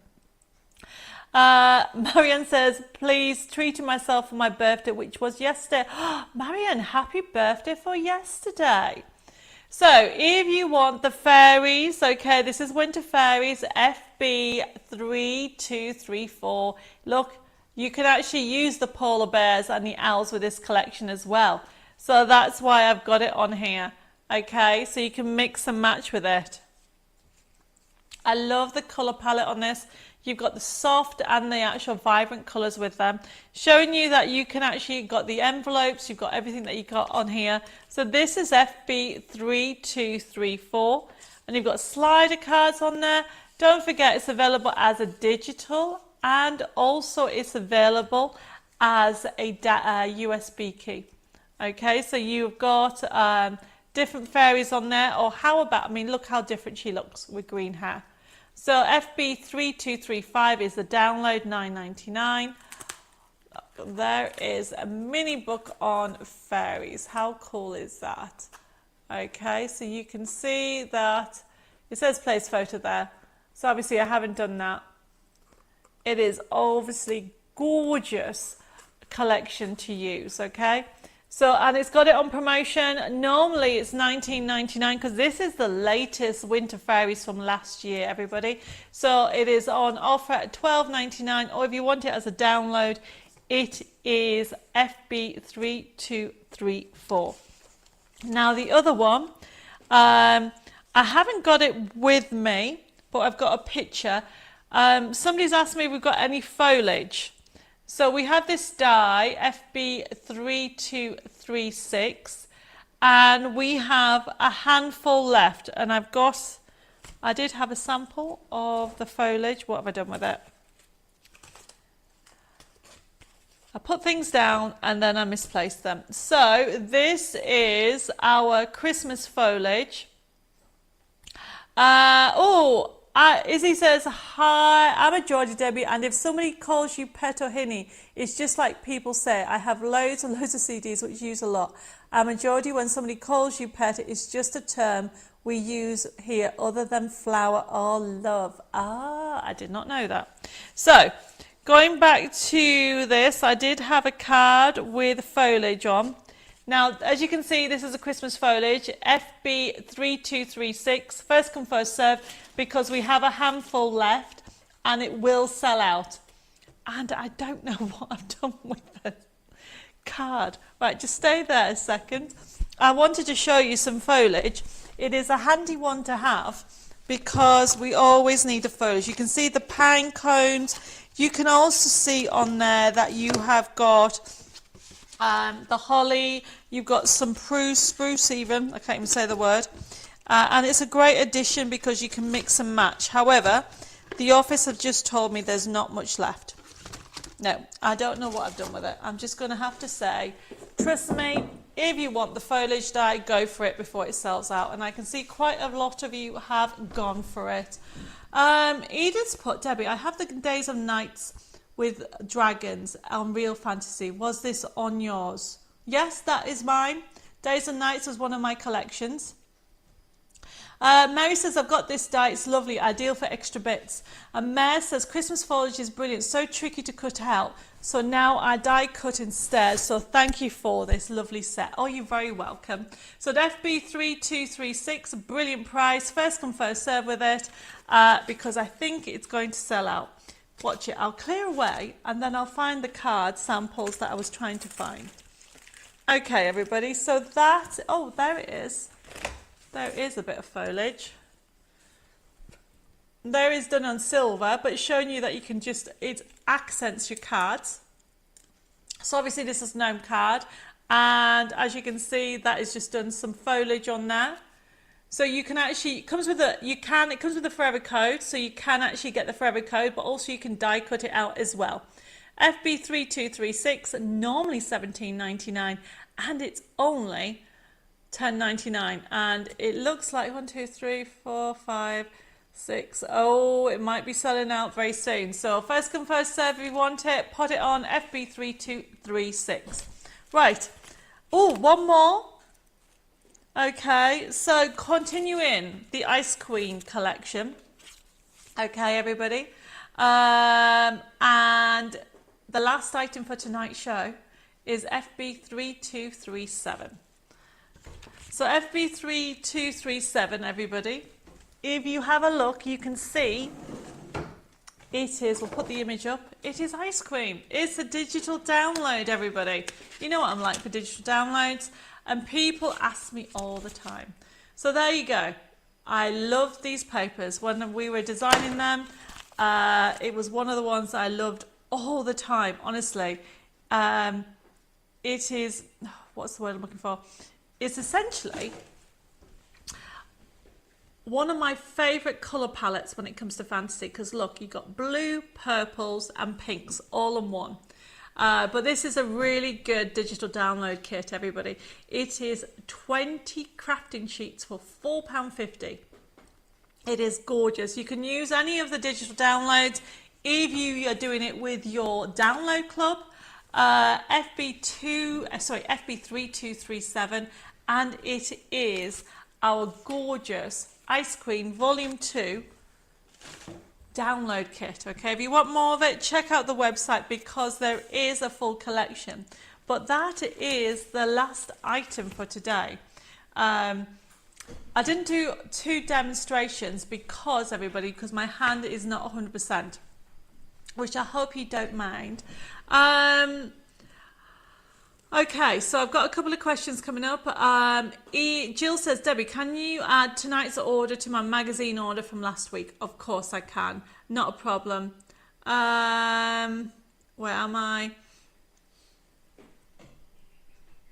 Marianne says, please, treating myself for my birthday, which was yesterday. Marianne, happy birthday for yesterday. So if you want the fairies, okay, this is Winter Fairies, FB3234. Look, you can actually use the polar bears and the owls with this collection as well. So that's why I've got it on here. Okay, so you can mix and match with it. I love the colour palette on this. You've got the soft and the actual vibrant colours with them, showing you that you can actually got the envelopes, you've got everything that you got on here. So this is FB3234, and you've got slider cards on there. Don't forget it's available as a digital, and also it's available as a USB key. Okay, so you've got different fairies on there, or how about, I mean, look how different she looks with green hair. So FB3235 is the download, $9.99. There is a mini book on fairies. How cool is that? Okay, so you can see that it says place photo there. So obviously I haven't done that. It is obviously gorgeous collection to use, okay? So, and it's got it on promotion. Normally it's $19.99 because this is the latest Winter Fairies from last year, everybody. So it is on offer at $12.99, or if you want it as a download, it is FB3234. Now the other one, I haven't got it with me, but I've got a picture. Somebody's asked me if we've got any foliage. So we have this die, FB3236, and we have a handful left. And I did have a sample of the foliage. What have I done with it? I put things down and then I misplaced them. So this is our Christmas foliage. Izzy says, hi, I'm a Georgie Debbie, and if somebody calls you pet or hinny, it's just like people say. I have loads and loads of CDs which use a lot. I'm a Geordie. When somebody calls you pet, it's just a term we use here other than flower or love. Ah, I did not know that. So, going back to this, I did have a card with foliage on. Now, as you can see, this is a Christmas foliage, FB3236, first come, first serve, because we have a handful left and it will sell out. And I don't know what I've done with the card. Right, just stay there a second. I wanted to show you some foliage. It is a handy one to have because we always need a foliage. You can see the pine cones. You can also see on there that you have got the holly, you've got some spruce even, I can't even say the word, and it's a great addition because you can mix and match. However, the office have just told me there's not much left. No, I don't know what I've done with it. I'm just going to have to say, trust me, if you want the foliage die, go for it before it sells out. And I can see quite a lot of you have gone for it. Edith's put, Debbie, I have the Days of Nights with dragons on Real Fantasy. Was this on yours? Yes, that is mine. Days and Nights was one of my collections. Mary says, I've got this die, it's lovely, ideal for extra bits. And Mare says, Christmas foliage is brilliant, so tricky to cut out. So now I die cut instead. So thank you for this lovely set. Oh, you're very welcome. So the FB3236, brilliant price. First come, first serve with it because I think it's going to sell out. Watch it. I'll clear away and then I'll find the card samples that I was trying to find. Okay, everybody. So that, oh, there it is. There is a bit of foliage. There is done on silver, but it's showing you that you can just, it accents your cards. So obviously this is a gnome card, and as you can see, that is just done some foliage on there. So you can actually, it comes with a forever code, so you can actually get the forever code, but also you can die cut it out as well. FB3236, normally $17.99, and it's only $10.99, and it looks like 1, 2, 3, 4, 5, 6. Oh, it might be selling out very soon. So first come, first serve. If you want it, put it on FB3236. Right. Oh, one more. Okay, so continuing the Ice Queen collection. Okay, everybody. And the last item for tonight's show is FB3237. So FB3237, everybody. If you have a look, you can see it is, we'll put the image up, it is Ice Cream. It's a digital download, everybody. You know what I'm like for digital downloads, and people ask me all the time. So there you go. I love these papers. When we were designing them, it was one of the ones I loved all the time, honestly. It is, what's the word I'm looking for? It's essentially one of my favourite colour palettes when it comes to fantasy, because look, you've got blue, purples and pinks all in one. But this is a really good digital download kit, everybody. It is 20 crafting sheets for £4.50. It is gorgeous. You can use any of the digital downloads if you are doing it with your download club. FB3237, and it is our gorgeous Ice Queen Volume 2 download kit. Okay, if you want more of it, check out the website because there is a full collection. But that is the last item for today. I didn't do 2 demonstrations because my hand is not 100%, which I hope you don't mind. Okay, so I've got a couple of questions coming up. Jill says, Debbie, can you add tonight's order to my magazine order from last week? Of course I can, not a problem. Where am I?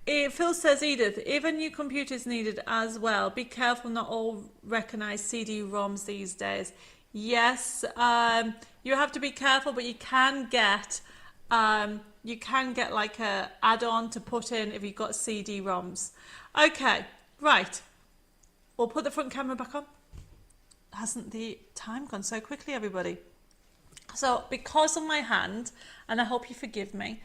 Phil says, Edith, if a new computer is needed as well, be careful, not all recognise CD-ROMs these days. Yes, you have to be careful, but you can get like a add-on to put in if you've got CD-ROMs. Okay, right. We'll put the front camera back on. Hasn't the time gone so quickly, everybody? So because of my hand, and I hope you forgive me,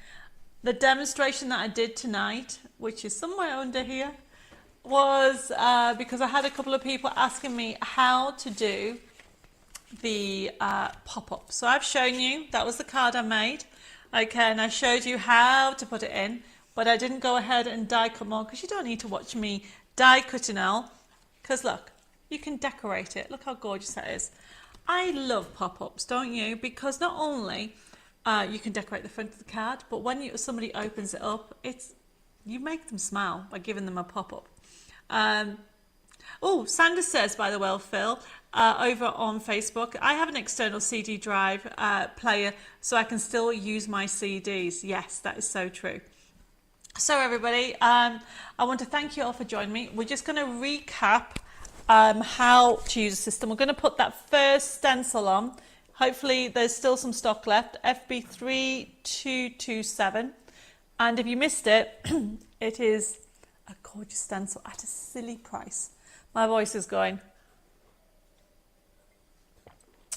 the demonstration that I did tonight, which is somewhere under here, was because I had a couple of people asking me how to do the pop-up. So I've shown you, that was the card I made. Okay, and I showed you how to put it in, but I didn't go ahead and die cut more because you don't need to watch me die cutting all. Because look, you can decorate it. Look how gorgeous that is. I love pop-ups, don't you? Because not only you can decorate the front of the card, but when somebody opens it up, you make them smile by giving them a pop-up. Oh, Sanders says, by the way, Phil, over on Facebook, I have an external CD drive player, so I can still use my CDs. Yes, that is so true. So everybody, I want to thank you all for joining me. We're just going to recap how to use the system. We're going to put that first stencil on. Hopefully there's still some stock left, FB3227. And if you missed it, it is a gorgeous stencil at a silly price. My voice is going.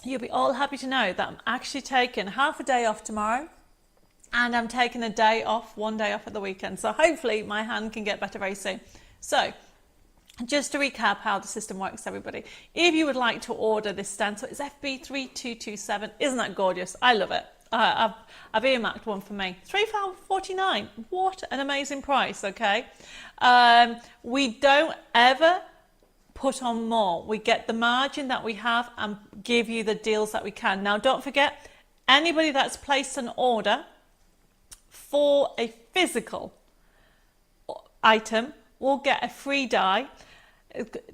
You'll be all happy to know that I'm actually taking half a day off tomorrow, and I'm taking a day off, 1 day off at the weekend. So hopefully my hand can get better very soon. So Just to recap how the system works, everybody. If you would like to order this stencil, it's FB3227. Isn't that gorgeous? I love it. I've earmarked one for me. £3.49. What an amazing price, okay? We don't ever put on more. We get the margin that we have and give you the deals that we can. Now, don't forget, anybody that's placed an order for a physical item will get a free die.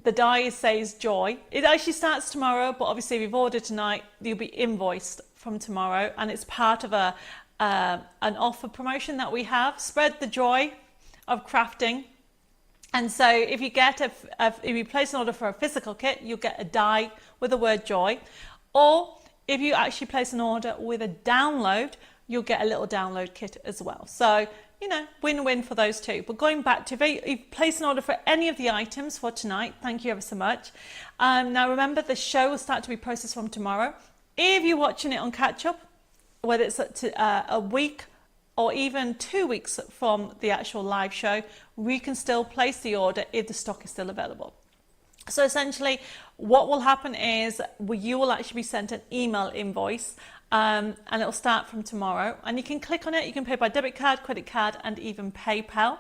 The die says Joy. It actually starts tomorrow, but obviously if you've ordered tonight, you'll be invoiced from tomorrow, and it's part of an offer promotion that we have. Spread the joy of crafting. And so if you get if you place an order for a physical kit, you'll get a die with the word Joy. Or if you actually place an order with a download, you'll get a little download kit as well. So, you know, win-win for those two. But going back to, if you place an order for any of the items for tonight, thank you ever so much. Now remember, the show will start to be processed from tomorrow. If you're watching it on catch-up, whether it's a week or even 2 weeks from the actual live show, we can still place the order if the stock is still available. So essentially, what will happen is you will actually be sent an email invoice, and it'll start from tomorrow. And you can click on it. You can pay by debit card, credit card, and even PayPal.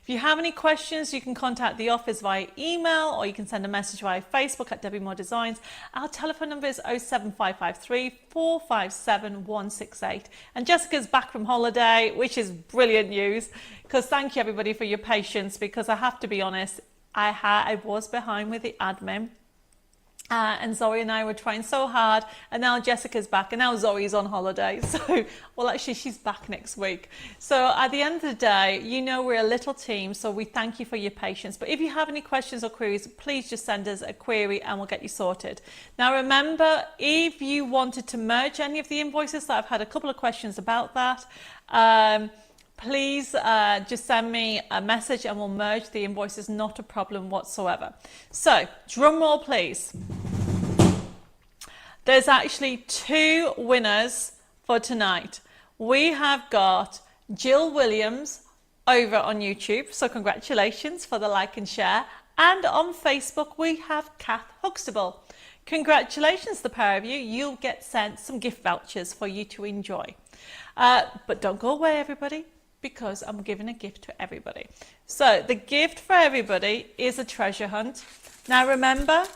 If you have any questions, you can contact the office via email, or you can send a message via Facebook at Debbi Moore Designs. Our telephone number is 07553 457 168. And Jessica's back from holiday, which is brilliant news, because thank you everybody for your patience, because I have to be honest, I was behind with the admin. And Zoe and I were trying so hard, and now Jessica's back, and now Zoe's on holiday. So, well, actually, she's back next week. So at the end of the day, you know, we're a little team, so we thank you for your patience. But if you have any questions or queries, please just send us a query and we'll get you sorted. Now, remember, if you wanted to merge any of the invoices, I've had a couple of questions about that. Please just send me a message and we'll merge the invoices, not a problem whatsoever. So, drum roll please. There's actually 2 winners for tonight. We have got Jill Williams over on YouTube, so congratulations for the like and share. And on Facebook we have Kath Huxtable. Congratulations, the pair of you. You'll get sent some gift vouchers for you to enjoy. But don't go away, everybody, because I'm giving a gift to everybody. So the gift for everybody is a treasure hunt. Now remember,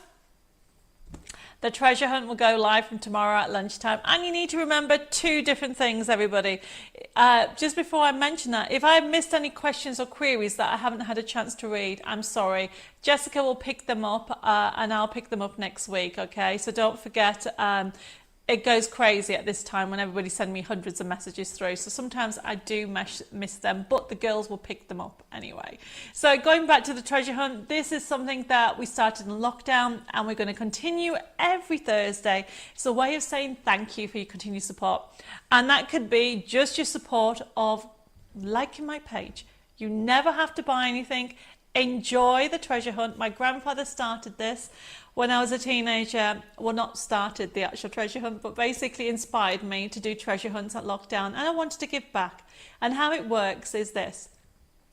the treasure hunt will go live from tomorrow at lunchtime, and you need to remember 2 different things, everybody. Just before I mention that, if I've missed any questions or queries that I haven't had a chance to read, I'm sorry. Jessica will pick them up and I'll pick them up next week, okay? So don't forget, it goes crazy at this time when everybody sends me hundreds of messages through. So sometimes I do miss them, but the girls will pick them up anyway. So going back to the treasure hunt, this is something that we started in lockdown and we're going to continue every Thursday. It's a way of saying thank you for your continued support. And that could be just your support of liking my page. You never have to buy anything. Enjoy the treasure hunt. My grandfather started this when I was a teenager. Well, not started the actual treasure hunt, but basically inspired me to do treasure hunts at lockdown, and I wanted to give back. And how it works is this.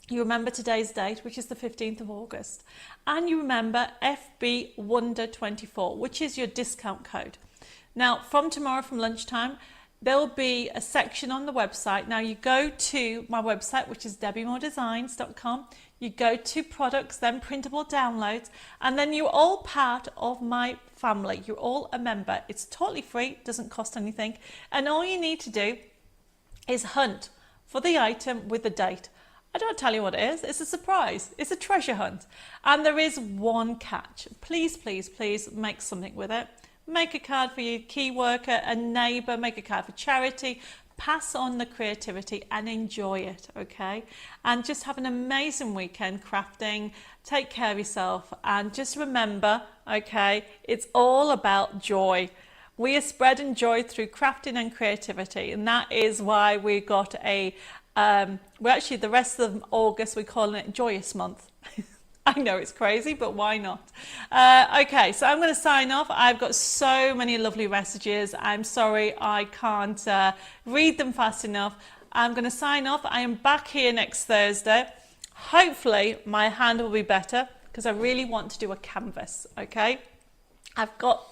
You remember today's date, which is the 15th of August, and you remember FB Wonder 24, which is your discount code. Now, from tomorrow, from lunchtime, there will be a section on the website. Now you go to my website, which is debbimoredesigns.com. You go to products, then printable downloads, and then you're all part of my family. You're all a member. It's totally free, doesn't cost anything. And all you need to do is hunt for the item with the date. I don't tell you what it is. It's a surprise. It's a treasure hunt. And there is one catch. Please, please, please make something with it. Make a card for your key worker, a neighbour, make a card for charity. Pass on the creativity and enjoy it, okay? And just have an amazing weekend crafting. Take care of yourself, and just remember, okay, it's all about joy. We are spreading joy through crafting and creativity, and that is why we got we're actually, the rest of August, we're calling it Joyous Month. I know it's crazy, but why not? Okay, so I'm going to sign off. I've got so many lovely messages. I'm sorry I can't read them fast enough. I'm going to sign off. I am back here next Thursday. Hopefully my hand will be better, because I really want to do a canvas, okay? I've got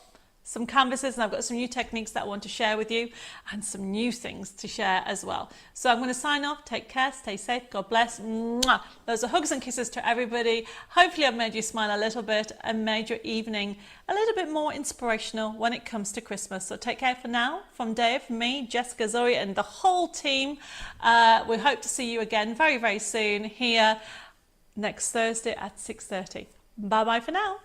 some canvases and I've got some new techniques that I want to share with you and some new things to share as well. So I'm going to sign off. Take care, stay safe, God bless. Mwah. Those are hugs and kisses to everybody. Hopefully I've made you smile a little bit and made your evening a little bit more inspirational when it comes to Christmas. So take care for now. From Dave, me, Jessica, Zoe and the whole team. We hope to see you again very, very soon here next Thursday at 6:30. Bye bye for now.